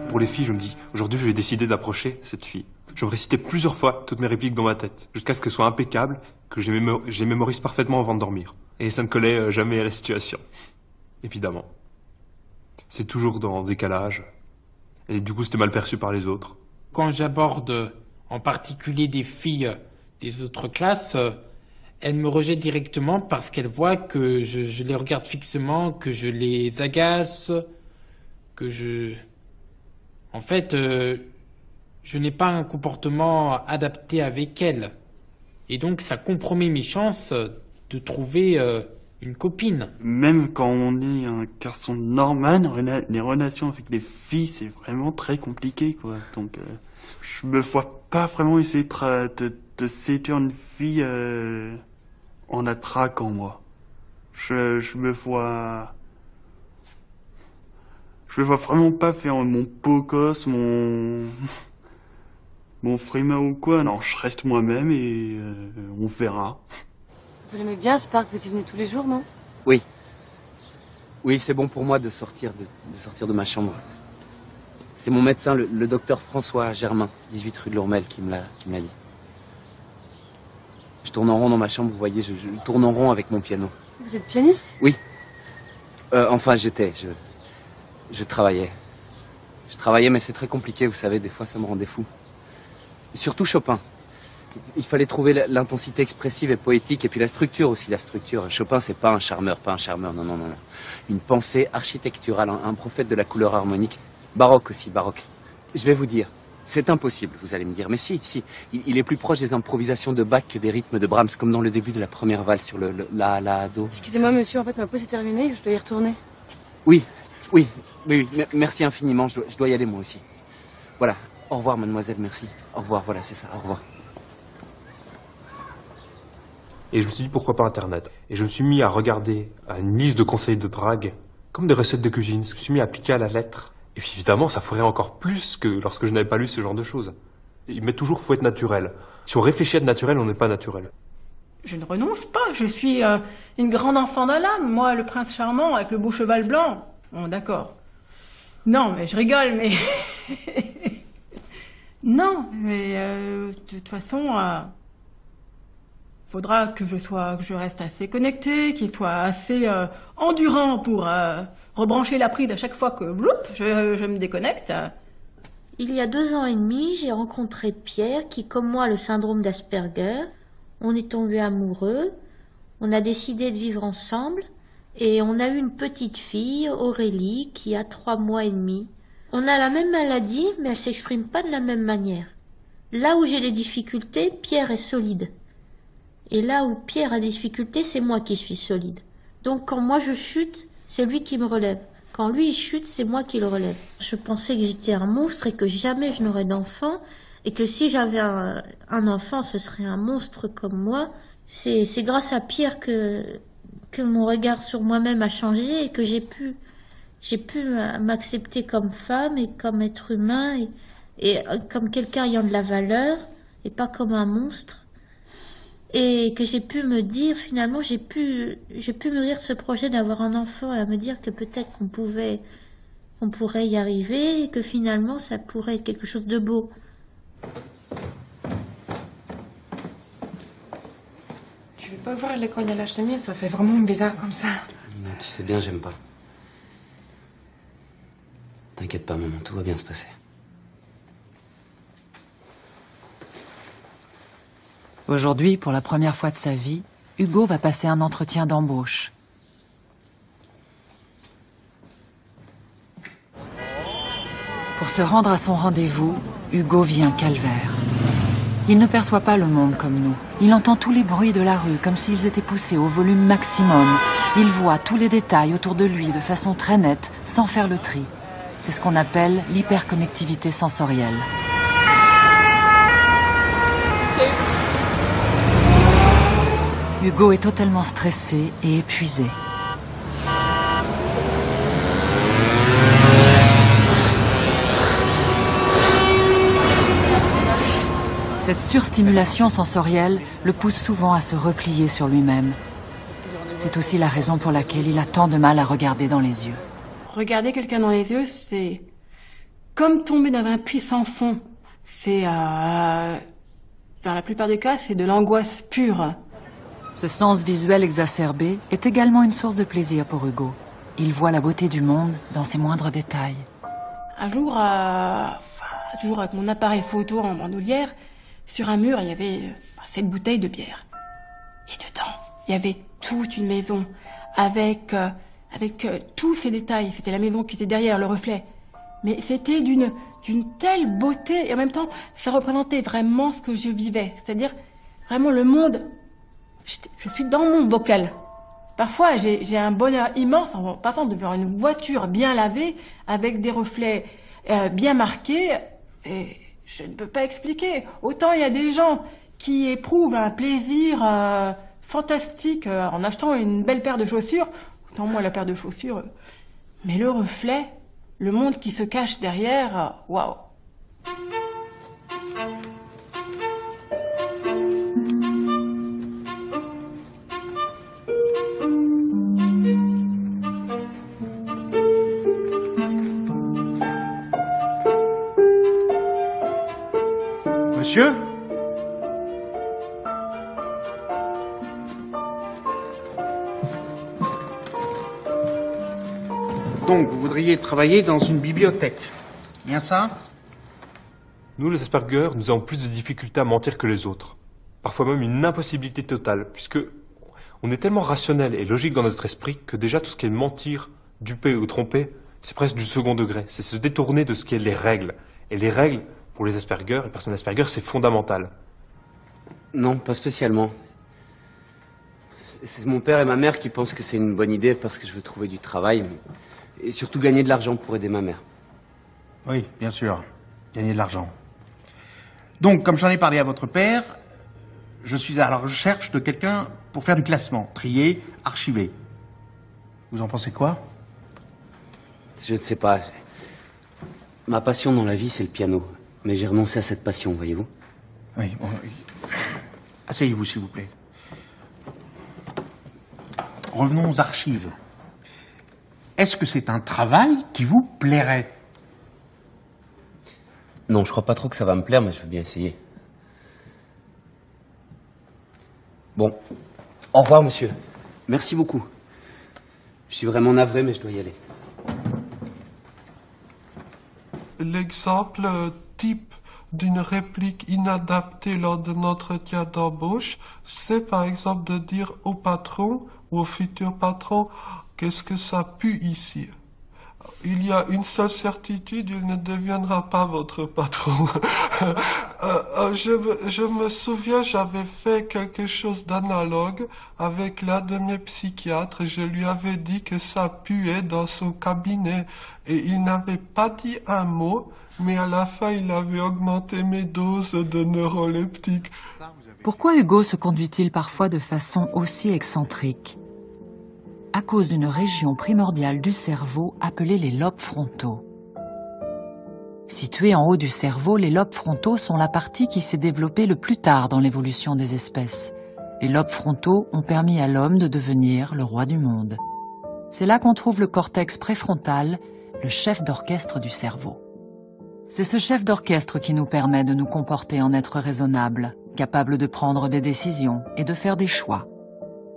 Pour les filles, je me dis, aujourd'hui, je vais décider d'approcher cette fille. Je me récitais plusieurs fois toutes mes répliques dans ma tête, jusqu'à ce qu'elles soient impeccables, que je les mémorise parfaitement avant de dormir. Et ça ne collait jamais à la situation. Évidemment. C'est toujours dans décalage. Et du coup, c'était mal perçu par les autres. Quand j'aborde en particulier des filles des autres classes, elles me rejettent directement parce qu'elles voient que je les regarde fixement, que je les agace, que je... En fait, je n'ai pas un comportement adapté avec elles. Et donc, ça compromet mes chances de trouver une copine. Même quand on est un garçon normal, les relations avec les filles, c'est vraiment très compliqué, quoi. Donc, je me vois pas vraiment essayer de séduire une fille en la traquant, moi. Je me vois vraiment pas faire mon beau gosse, mon frimeur ou quoi. Non, je reste moi-même et on verra. Vous l'aimez bien, ce parc, vous y venez tous les jours, non? Oui. Oui, c'est bon pour moi de sortir de ma chambre. C'est mon médecin, le docteur François Germain, 18 rue de l'Ourmel, qui me l'a dit. Je tourne en rond dans ma chambre, vous voyez, je tourne en rond avec mon piano. Vous êtes pianiste? Oui. Enfin, je travaillais. Je travaillais, mais c'est très compliqué, vous savez, des fois ça me rendait fou. Surtout Chopin. Il fallait trouver l'intensité expressive et poétique, et puis la structure aussi, la structure. Chopin, c'est pas un charmeur, non. Une pensée architecturale, un prophète de la couleur harmonique. Baroque aussi, baroque. Je vais vous dire, c'est impossible, vous allez me dire. Mais si, il est plus proche des improvisations de Bach que des rythmes de Brahms, comme dans le début de la première valse sur la do. Excusez-moi, monsieur, en fait, ma pause est terminée, je dois y retourner. Oui, merci infiniment, je dois y aller moi aussi. Voilà, au revoir mademoiselle, merci. Au revoir, voilà, c'est ça, au revoir. Et je me suis dit, pourquoi pas Internet? Et je me suis mis à regarder une liste de conseils de drague, comme des recettes de cuisine. Je me suis mis à appliquer à la lettre. Et puis évidemment, ça ferait encore plus que lorsque je n'avais pas lu ce genre de choses. Ils mettent toujours, faut être naturel. Si on réfléchit à être naturel, on n'est pas naturel. Je ne renonce pas, je suis une grande enfant d'Allam, moi, le prince charmant avec le beau cheval blanc. Bon, d'accord. Non, mais je rigole, mais... Non, mais de toute façon... faudra que je reste assez connecté, qu'il soit assez endurant pour rebrancher la prise à chaque fois que je me déconnecte. Il y a 2 ans et demi, j'ai rencontré Pierre qui, comme moi, a le syndrome d'Asperger. On est tombés amoureux, on a décidé de vivre ensemble et on a eu une petite fille, Aurélie, qui a 3 mois et demi. On a la même maladie, mais elle s'exprime pas de la même manière. Là où j'ai des difficultés, Pierre est solide. Et là où Pierre a des difficultés, c'est moi qui suis solide. Donc quand moi je chute, c'est lui qui me relève. Quand lui il chute, c'est moi qui le relève. Je pensais que j'étais un monstre et que jamais je n'aurais d'enfant. Et que si j'avais un enfant, ce serait un monstre comme moi. C'est grâce à Pierre que mon regard sur moi-même a changé et que j'ai pu m'accepter comme femme et comme être humain et comme quelqu'un ayant de la valeur et pas comme un monstre. Et que j'ai pu me dire, finalement, j'ai pu mûrir ce projet d'avoir un enfant et à me dire que peut-être qu'on pourrait y arriver et que finalement, ça pourrait être quelque chose de beau. Tu veux pas ouvrir les coins à la chemise? Ça fait vraiment bizarre comme ça. Non, tu sais bien, j'aime pas. T'inquiète pas, maman, tout va bien se passer. Aujourd'hui, pour la première fois de sa vie, Hugo va passer un entretien d'embauche. Pour se rendre à son rendez-vous, Hugo vit un calvaire. Il ne perçoit pas le monde comme nous. Il entend tous les bruits de la rue comme s'ils étaient poussés au volume maximum. Il voit tous les détails autour de lui de façon très nette, sans faire le tri. C'est ce qu'on appelle l'hyperconnectivité sensorielle. Hugo est totalement stressé et épuisé. Cette surstimulation sensorielle le pousse souvent à se replier sur lui-même. C'est aussi la raison pour laquelle il a tant de mal à regarder dans les yeux. Regarder quelqu'un dans les yeux, c'est comme tomber dans un puits sans fond. C'est, dans la plupart des cas, c'est de l'angoisse pure. Ce sens visuel exacerbé est également une source de plaisir pour Hugo. Il voit la beauté du monde dans ses moindres détails. Un jour, toujours avec mon appareil photo en bandoulière, sur un mur, il y avait cette bouteille de bière. Et dedans, il y avait toute une maison avec tous ces détails. C'était la maison qui était derrière, le reflet. Mais c'était d'une telle beauté, et en même temps, ça représentait vraiment ce que je vivais. C'est-à-dire, vraiment le monde. Je suis dans mon bocal. Parfois, j'ai un bonheur immense en passant devant une voiture bien lavée, avec des reflets bien marqués. Et je ne peux pas expliquer. Autant il y a des gens qui éprouvent un plaisir fantastique en achetant une belle paire de chaussures, autant moi la paire de chaussures. Mais le reflet, le monde qui se cache derrière, waouh. Monsieur ? Donc, vous voudriez travailler dans une bibliothèque, bien ça ? Nous, les Asperger, nous avons plus de difficultés à mentir que les autres. Parfois même une impossibilité totale, puisque on est tellement rationnel et logique dans notre esprit que déjà tout ce qui est mentir, duper ou tromper, c'est presque du second degré. C'est se détourner de ce qui est les règles. Et les règles, pour les Asperger, les personnes Asperger, c'est fondamental. Non, pas spécialement. C'est mon père et ma mère qui pensent que c'est une bonne idée parce que je veux trouver du travail et surtout gagner de l'argent pour aider ma mère. Oui, bien sûr. Gagner de l'argent. Donc, comme j'en ai parlé à votre père, je suis à la recherche de quelqu'un pour faire du classement, trier, archiver. Vous en pensez quoi? Je ne sais pas. Ma passion dans la vie, c'est le piano. Mais j'ai renoncé à cette passion, voyez-vous. Oui, bon, asseyez-vous, s'il vous plaît. Revenons aux archives. Est-ce que c'est un travail qui vous plairait? Non, je crois pas trop que ça va me plaire, mais je veux bien essayer. Bon, au revoir, monsieur. Merci beaucoup. Je suis vraiment navré, mais je dois y aller. L'exemple type d'une réplique inadaptée lors d'un entretien d'embauche, c'est par exemple de dire au patron ou au futur patron « Qu'est-ce que ça pue ici ?» Il y a une seule certitude, il ne deviendra pas votre patron. Je me souviens, j'avais fait quelque chose d'analogue avec l'un de mes psychiatres. Je lui avais dit que ça puait dans son cabinet et il n'avait pas dit un mot, mais à la fin, il avait augmenté mes doses de neuroleptiques. Pourquoi Hugo se conduit-il parfois de façon aussi excentrique? À cause d'une région primordiale du cerveau appelée les lobes frontaux. Situés en haut du cerveau, les lobes frontaux sont la partie qui s'est développée le plus tard dans l'évolution des espèces. Les lobes frontaux ont permis à l'homme de devenir le roi du monde. C'est là qu'on trouve le cortex préfrontal, le chef d'orchestre du cerveau. C'est ce chef d'orchestre qui nous permet de nous comporter en être raisonnable, capable de prendre des décisions et de faire des choix.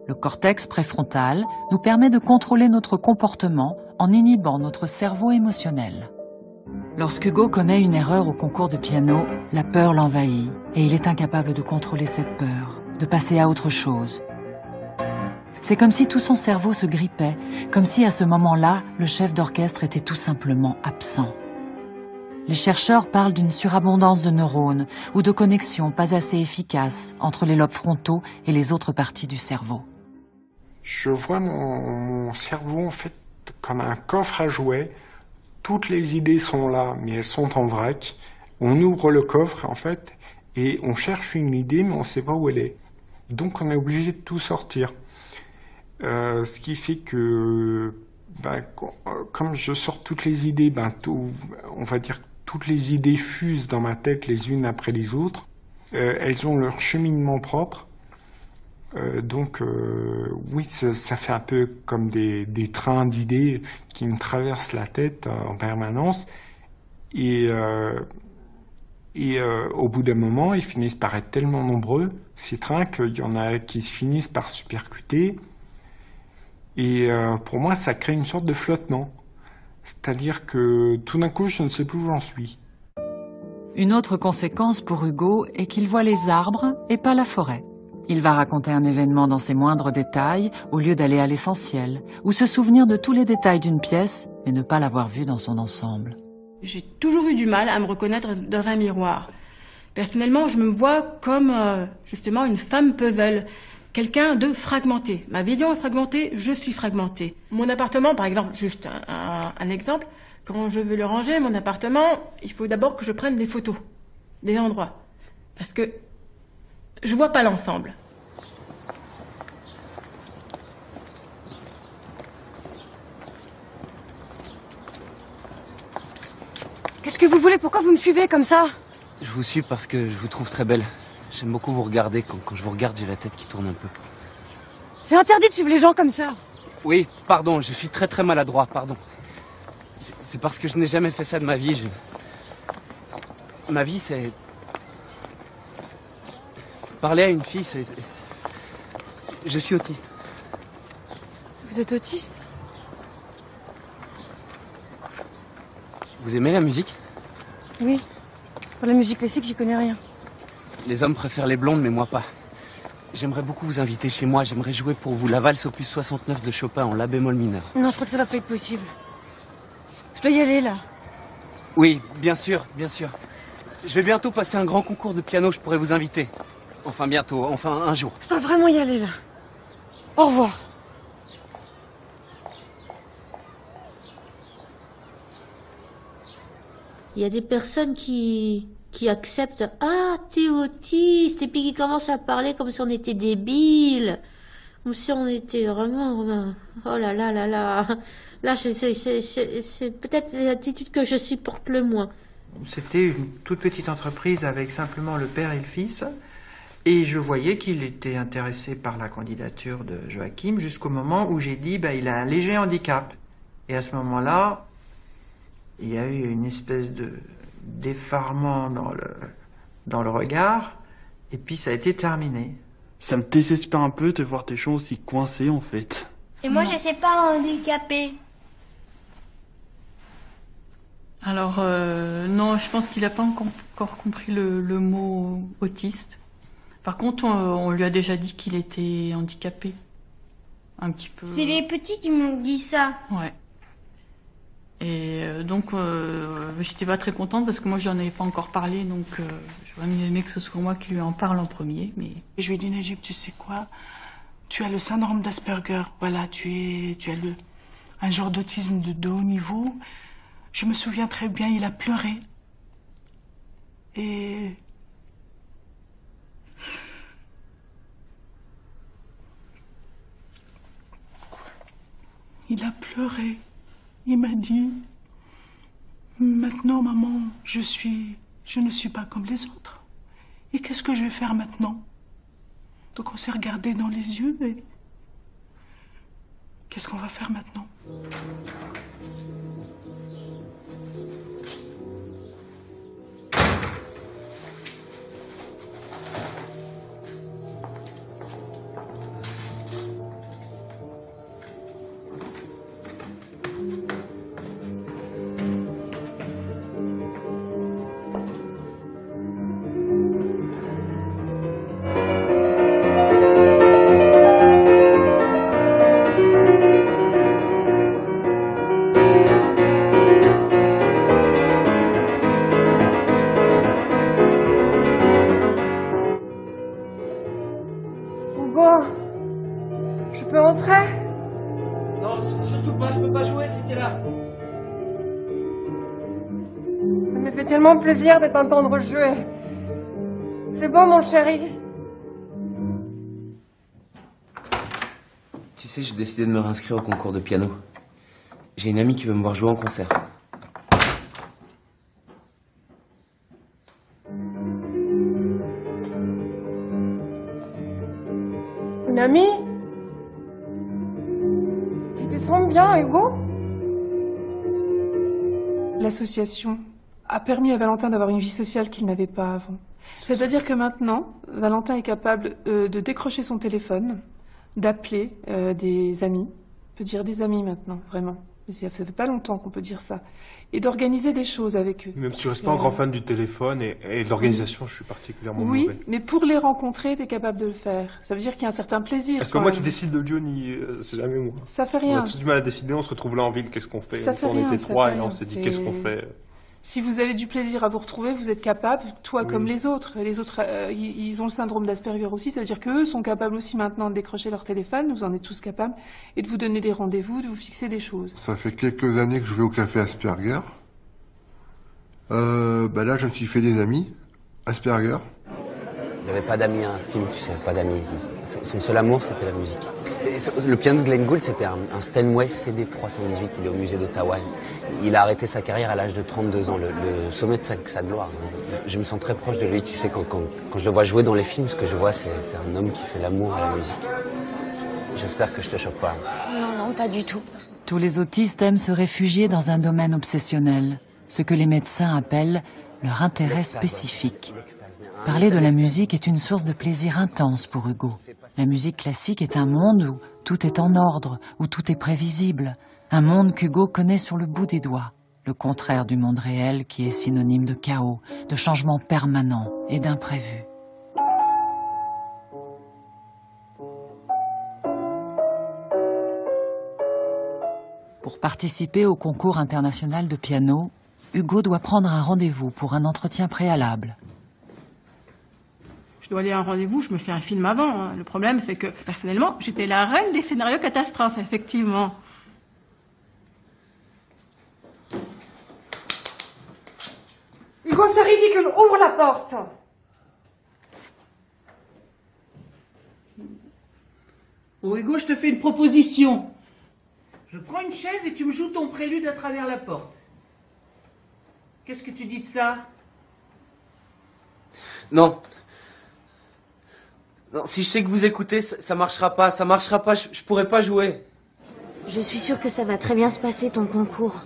Le cortex préfrontal nous permet de contrôler notre comportement en inhibant notre cerveau émotionnel. Lorsqu'Hugo commet une erreur au concours de piano, la peur l'envahit et il est incapable de contrôler cette peur, de passer à autre chose. C'est comme si tout son cerveau se grippait, comme si à ce moment-là, le chef d'orchestre était tout simplement absent. Les chercheurs parlent d'une surabondance de neurones ou de connexions pas assez efficaces entre les lobes frontaux et les autres parties du cerveau. Je vois mon cerveau en fait comme un coffre à jouets. Toutes les idées sont là, mais elles sont en vrac. On ouvre le coffre en fait et on cherche une idée, mais on ne sait pas où elle est. Donc on est obligé de tout sortir. Ce qui fait que, comme je sors toutes les idées, on va dire toutes les idées fusent dans ma tête les unes après les autres. Elles ont leur cheminement propre. Oui, ça fait un peu comme des trains d'idées qui me traversent la tête en permanence. Et au bout d'un moment, ils finissent par être tellement nombreux, ces trains, qu'il y en a qui finissent par se percuter. Et pour moi, ça crée une sorte de flottement. C'est-à-dire que tout d'un coup, je ne sais plus où j'en suis. Une autre conséquence pour Hugo est qu'il voit les arbres et pas la forêt. Il va raconter un événement dans ses moindres détails au lieu d'aller à l'essentiel, ou se souvenir de tous les détails d'une pièce, mais ne pas l'avoir vue dans son ensemble. J'ai toujours eu du mal à me reconnaître dans un miroir. Personnellement, je me vois comme justement une femme puzzle, quelqu'un de fragmenté. Ma vision est fragmentée, je suis fragmentée. Mon appartement, par exemple, juste un exemple, quand je veux le ranger, mon appartement, il faut d'abord que je prenne des photos des endroits. Parce que je vois pas l'ensemble. Qu'est-ce que vous voulez? Pourquoi vous me suivez comme ça? Je vous suis parce que je vous trouve très belle. J'aime beaucoup vous regarder. Quand je vous regarde, j'ai la tête qui tourne un peu. C'est interdit de suivre les gens comme ça. Oui, pardon, je suis très maladroit, pardon. C'est parce que je n'ai jamais fait ça de ma vie. Ma vie, c'est... Parler à une fille, c'est... Je suis autiste. Vous êtes autiste? Vous aimez la musique? Oui. Pour la musique classique, j'y connais rien. Les hommes préfèrent les blondes, mais moi pas. J'aimerais beaucoup vous inviter chez moi. J'aimerais jouer pour vous la valse opus 69 de Chopin en la bémol mineur. Non, je crois que ça va pas être possible. Je dois y aller, là. Oui, bien sûr, bien sûr. Je vais bientôt passer un grand concours de piano, je pourrais vous inviter. Enfin bientôt, enfin un jour. Je dois vraiment y aller, là. Au revoir. Il y a des personnes qui acceptent « Ah, t'es autiste !» et puis qui commencent à parler comme si on était débiles. Comme si on était vraiment... Oh là là là là. Là, c'est peut-être l'attitude que je supporte le moins. C'était une toute petite entreprise avec simplement le père et le fils. Et je voyais qu'il était intéressé par la candidature de Joachim jusqu'au moment où j'ai dit il a un léger handicap. Et à ce moment-là, il y a eu une espèce d'effarement dans le regard. Et puis ça a été terminé. Ça me désespère un peu de voir tes gens aussi coincés en fait. Et moi, je sais pas handicapé. Alors, non, je pense qu'il n'a pas encore compris le mot autiste. Par contre, on lui a déjà dit qu'il était handicapé. Un petit peu. C'est les petits qui m'ont dit ça. Ouais. Et donc, j'étais pas très contente parce que moi, j'en avais pas encore parlé. Donc, j'aurais mieux aimé que ce soit moi qui lui en parle en premier. Mais... Et je lui ai dit, Najib, tu sais quoi? Tu as le syndrome d'Asperger. Voilà, tu as un genre d'autisme de haut niveau. Je me souviens très bien, il a pleuré. Et... Il a pleuré. Il m'a dit, maintenant, maman, je ne suis pas comme les autres. Et qu'est-ce que je vais faire maintenant? Donc on s'est regardé dans les yeux et... Qu'est-ce qu'on va faire maintenant? Je peux entrer? Non, surtout pas, je peux pas jouer si t'es là. Ça me fait tellement plaisir de t'entendre jouer. C'est bon, mon chéri? Tu sais, j'ai décidé de me réinscrire au concours de piano. J'ai une amie qui veut me voir jouer en concert. Une amie? Tu te sens bien, Hugo? L'association a permis à Valentin d'avoir une vie sociale qu'il n'avait pas avant. C'est-à-dire que maintenant, Valentin est capable de décrocher son téléphone, d'appeler des amis, on peut dire des amis maintenant, vraiment. Ça fait pas longtemps qu'on peut dire ça. Et d'organiser des choses avec eux. Même si je reste pas un grand fan du téléphone et de l'organisation, je suis particulièrement mauvais. Mais pour les rencontrer, tu es capable de le faire. Ça veut dire qu'il y a un certain plaisir. Est-ce que moi qui décide de lieu, c'est jamais moi. Ça fait rien. On a tous du mal à décider, on se retrouve là en ville, qu'est-ce qu'on fait? Ça fait rien, on était ça trois fait et on rien. s'est dit qu'est-ce qu'on fait? Si vous avez du plaisir à vous retrouver, vous êtes capable, toi comme les autres. Les autres, ils ont le syndrome d'Asperger aussi. Ça veut dire qu'eux sont capables aussi maintenant de décrocher leur téléphone. Vous en êtes tous capables. Et de vous donner des rendez-vous, de vous fixer des choses. Ça fait quelques années que je vais au café Asperger. Là, je me suis fait des amis. Asperger. Il n'avait pas d'amis intimes, tu sais, pas d'amis. Son seul amour, c'était la musique. Et le piano de Glenn Gould, c'était un Steinway CD 318, il est au musée d'Ottawa. Il a arrêté sa carrière à l'âge de 32 ans, le sommet de sa gloire. Je me sens très proche de lui, tu sais, quand je le vois jouer dans les films, ce que je vois, c'est un homme qui fait l'amour à la musique. J'espère que je te choque pas. Non, pas du tout. Tous les autistes aiment se réfugier dans un domaine obsessionnel, ce que les médecins appellent leur intérêt spécifique. Parler de la musique est une source de plaisir intense pour Hugo. La musique classique est un monde où tout est en ordre, où tout est prévisible. Un monde qu'Hugo connaît sur le bout des doigts. Le contraire du monde réel qui est synonyme de chaos, de changement permanent et d'imprévu. Pour participer au concours international de piano, Hugo doit prendre un rendez-vous pour un entretien préalable. Je dois aller à un rendez-vous, je me fais un film avant. Hein. Le problème, c'est que, personnellement, j'étais la reine des scénarios catastrophes, effectivement. Hugo, c'est ridicule, ouvre la porte! Oh Hugo, je te fais une proposition. Je prends une chaise et tu me joues ton prélude à travers la porte. Qu'est-ce que tu dis de ça? Non. Non, si je sais que vous écoutez, ça marchera pas, je pourrai pas jouer. Je suis sûre que ça va très bien se passer, ton concours.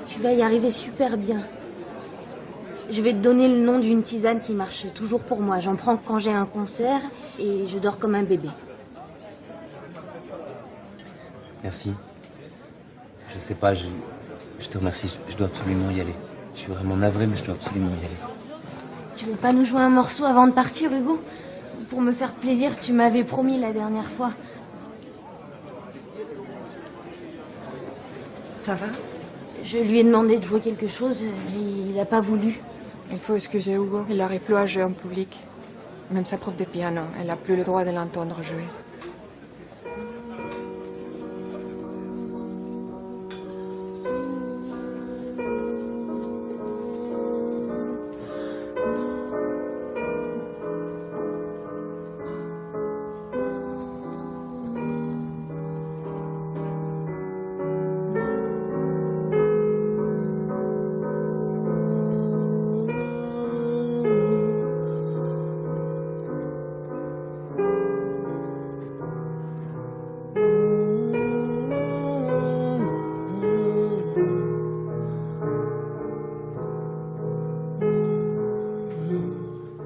Tu vas y arriver super bien. Je vais te donner le nom d'une tisane qui marche toujours pour moi. J'en prends quand j'ai un concert et je dors comme un bébé. Merci. Je sais pas, je te remercie, je dois absolument y aller. Je suis vraiment navré, mais je dois absolument y aller. Tu veux pas nous jouer un morceau avant de partir, Hugo? Pour me faire plaisir, tu m'avais promis la dernière fois. Ça va? Je lui ai demandé de jouer quelque chose, il n'a pas voulu. Il faut excuser Hugo, il n'arrive plus à jouer en public. Même sa prof de piano, elle n'a plus le droit de l'entendre jouer.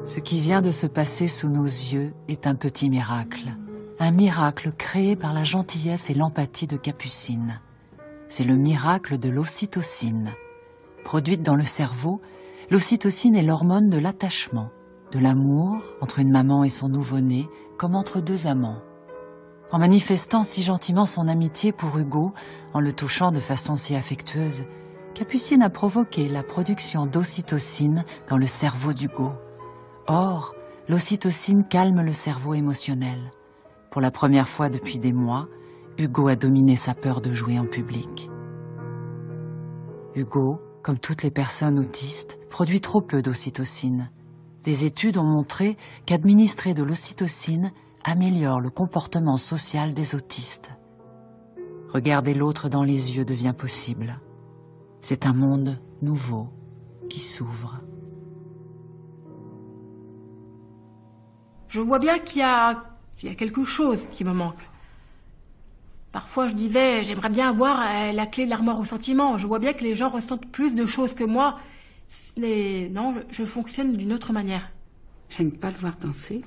Ce qui vient de se passer sous nos yeux est un petit miracle. Un miracle créé par la gentillesse et l'empathie de Capucine. C'est le miracle de l'ocytocine. Produite dans le cerveau, l'ocytocine est l'hormone de l'attachement, de l'amour entre une maman et son nouveau-né, comme entre deux amants. En manifestant si gentiment son amitié pour Hugo, en le touchant de façon si affectueuse, Capucine a provoqué la production d'ocytocine dans le cerveau d'Hugo. Or, l'ocytocine calme le cerveau émotionnel. Pour la première fois depuis des mois, Hugo a dominé sa peur de jouer en public. Hugo, comme toutes les personnes autistes, produit trop peu d'ocytocine. Des études ont montré qu'administrer de l'ocytocine améliore le comportement social des autistes. Regarder l'autre dans les yeux devient possible. C'est un monde nouveau qui s'ouvre. Je vois bien qu'il y a quelque chose qui me manque. Parfois, je disais, j'aimerais bien avoir la clé de l'armoire au sentiment. Je vois bien que les gens ressentent plus de choses que moi. Non, je fonctionne d'une autre manière. J'aime pas le voir danser.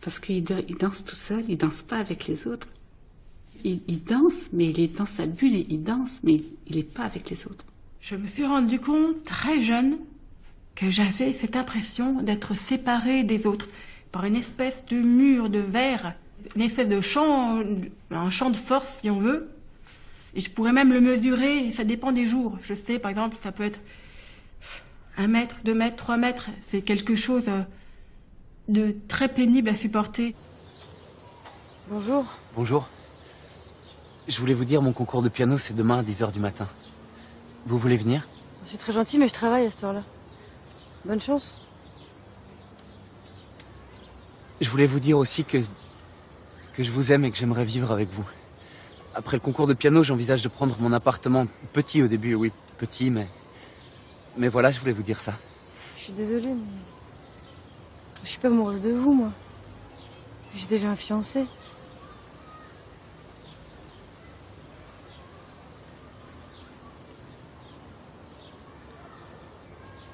Parce qu'il danse tout seul, il danse pas avec les autres. Il danse, mais il est dans sa bulle, il danse, mais il n'est pas avec les autres. Je me suis rendu compte, très jeune, que j'avais cette impression d'être séparée des autres par une espèce de mur de verre, une espèce de champ, un champ de force, si on veut. Et je pourrais même le mesurer, ça dépend des jours. Je sais, par exemple, ça peut être 1 mètre, 2 mètres, 3 mètres. C'est quelque chose de très pénible à supporter. Bonjour. Bonjour. Je voulais vous dire, mon concours de piano, c'est demain à 10h du matin. Vous voulez venir? C'est très gentil, mais je travaille à cette heure-là. Bonne chance. Je voulais vous dire aussi que je vous aime et que j'aimerais vivre avec vous. Après le concours de piano, j'envisage de prendre mon appartement. Petit au début, oui, petit, mais voilà, je voulais vous dire ça. Je suis désolée, mais... Je suis pas amoureuse de vous, moi. J'ai déjà un fiancé.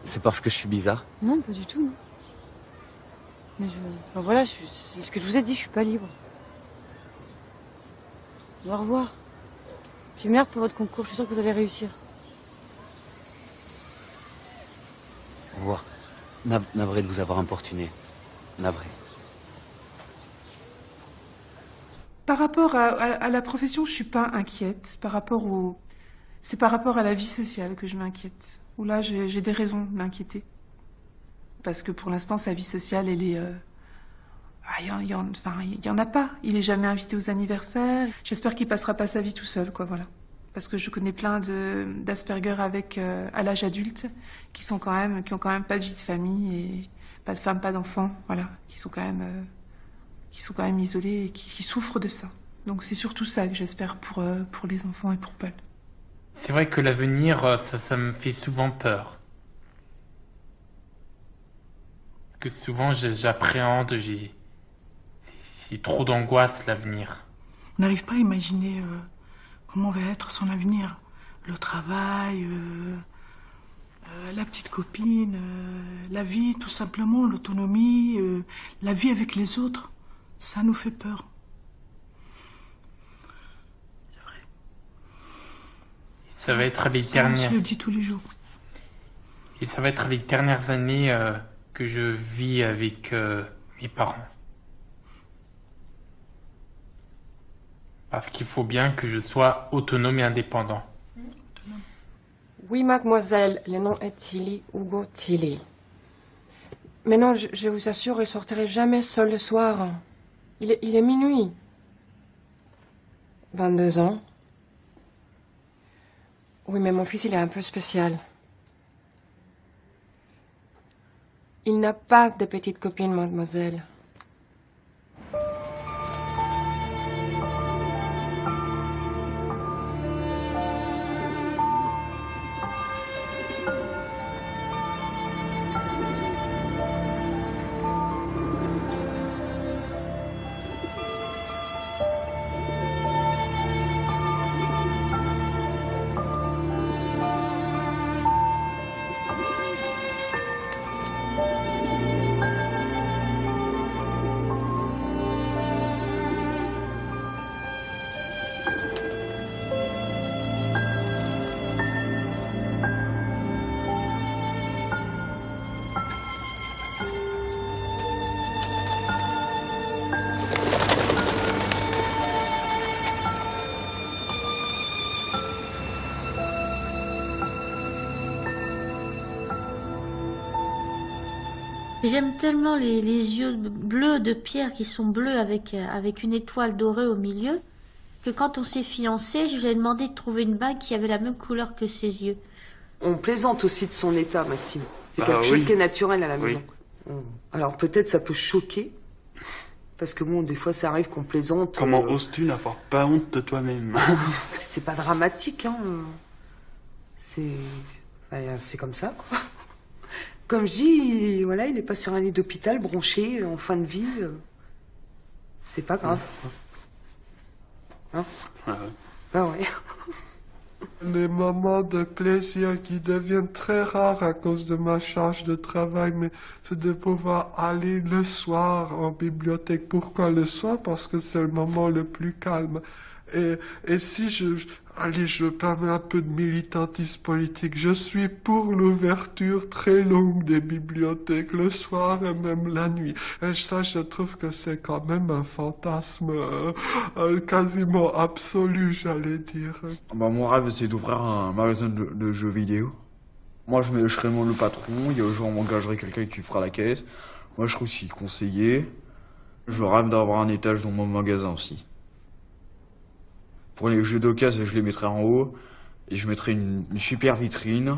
C'est parce que je suis bizarre? Non, pas du tout, non. Mais enfin voilà, c'est ce que je vous ai dit, je suis pas libre. Au revoir. Puis merde pour votre concours, je suis sûre que vous allez réussir. Au revoir. Navré de vous avoir importuné. Navré. Par rapport à la profession, je suis pas inquiète. C'est par rapport à la vie sociale que je m'inquiète. Où là, j'ai des raisons de m'inquiéter. Parce que pour l'instant, sa vie sociale, elle est... il y en a pas. Il est jamais invité aux anniversaires. J'espère qu'il passera pas sa vie tout seul, quoi, voilà. Parce que je connais plein d'Asperger avec à l'âge adulte qui ont quand même pas de vie de famille et pas de femme, pas d'enfants, voilà, qui sont quand même isolés et qui souffrent de ça. Donc c'est surtout ça que j'espère pour les enfants et pour Paul. C'est vrai que l'avenir, ça me fait souvent peur. Que souvent j'appréhende, c'est trop d'angoisse l'avenir. On n'arrive pas à imaginer comment va être son avenir. Le travail, la petite copine, la vie tout simplement, l'autonomie, la vie avec les autres. Ça nous fait peur. C'est vrai. Ça va être les Ça, dernières... on se le dit tous les jours. Et ça va être les dernières années que je vis avec mes parents. Parce qu'il faut bien que je sois autonome et indépendant. Oui, mademoiselle, le nom est Tilly, Hugo Tilly. Mais non, je vous assure, il sortirait jamais seul le soir. Il est minuit. 22 ans. Oui, mais mon fils, il est un peu spécial. Il n'a pas de petite copine, mademoiselle. J'aime tellement les yeux bleus de Pierre qui sont bleus avec une étoile dorée au milieu que quand on s'est fiancés, je lui ai demandé de trouver une bague qui avait la même couleur que ses yeux. On plaisante aussi de son état, Maxime. C'est quelque chose qui est naturel à la maison. Alors peut-être ça peut choquer, Parce que bon, des fois, ça arrive qu'on plaisante. Comment oses-tu n'avoir pas honte de toi-même? C'est pas dramatique, hein. C'est comme ça, quoi. Comme je dis, voilà, il est pas sur un lit d'hôpital, bronché, en fin de vie. C'est pas grave. Hein? Ben ouais. Les moments de plaisir qui deviennent très rares à cause de ma charge de travail, mais c'est de pouvoir aller le soir en bibliothèque. Pourquoi le soir? Parce que c'est le moment le plus calme. Et si je permets un peu de militantisme politique, je suis pour l'ouverture très longue des bibliothèques le soir et même la nuit. Et ça, je trouve que c'est quand même un fantasme quasiment absolu, j'allais dire. Mon rêve, c'est d'ouvrir un magasin de jeux vidéo. Moi, je serai le patron, il y a on m'engagerait quelqu'un qui fera la caisse. Moi, je serai aussi conseiller. Je rêve d'avoir un étage dans mon magasin aussi. Pour les jeux d'occasion, je les mettrai en haut et je mettrai une super vitrine.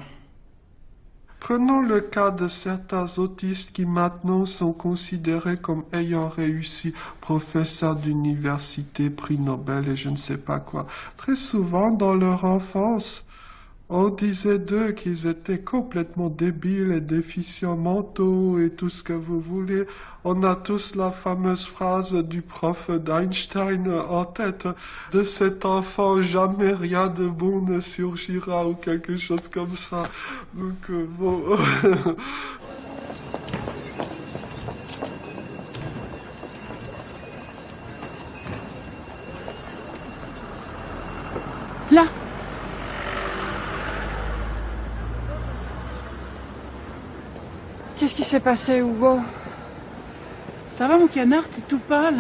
Prenons le cas de certains autistes qui maintenant sont considérés comme ayant réussi, professeurs d'université, prix Nobel et je ne sais pas quoi. Très souvent, dans leur enfance, on disait d'eux qu'ils étaient complètement débiles et déficients mentaux et tout ce que vous voulez. On a tous la fameuse phrase du prof d'Einstein en tête. De cet enfant, jamais rien de bon ne surgira ou quelque chose comme ça. Donc, bon... Là. Qu'est-ce qui s'est passé, Hugo? Ça va, mon canard, t'es tout pâle.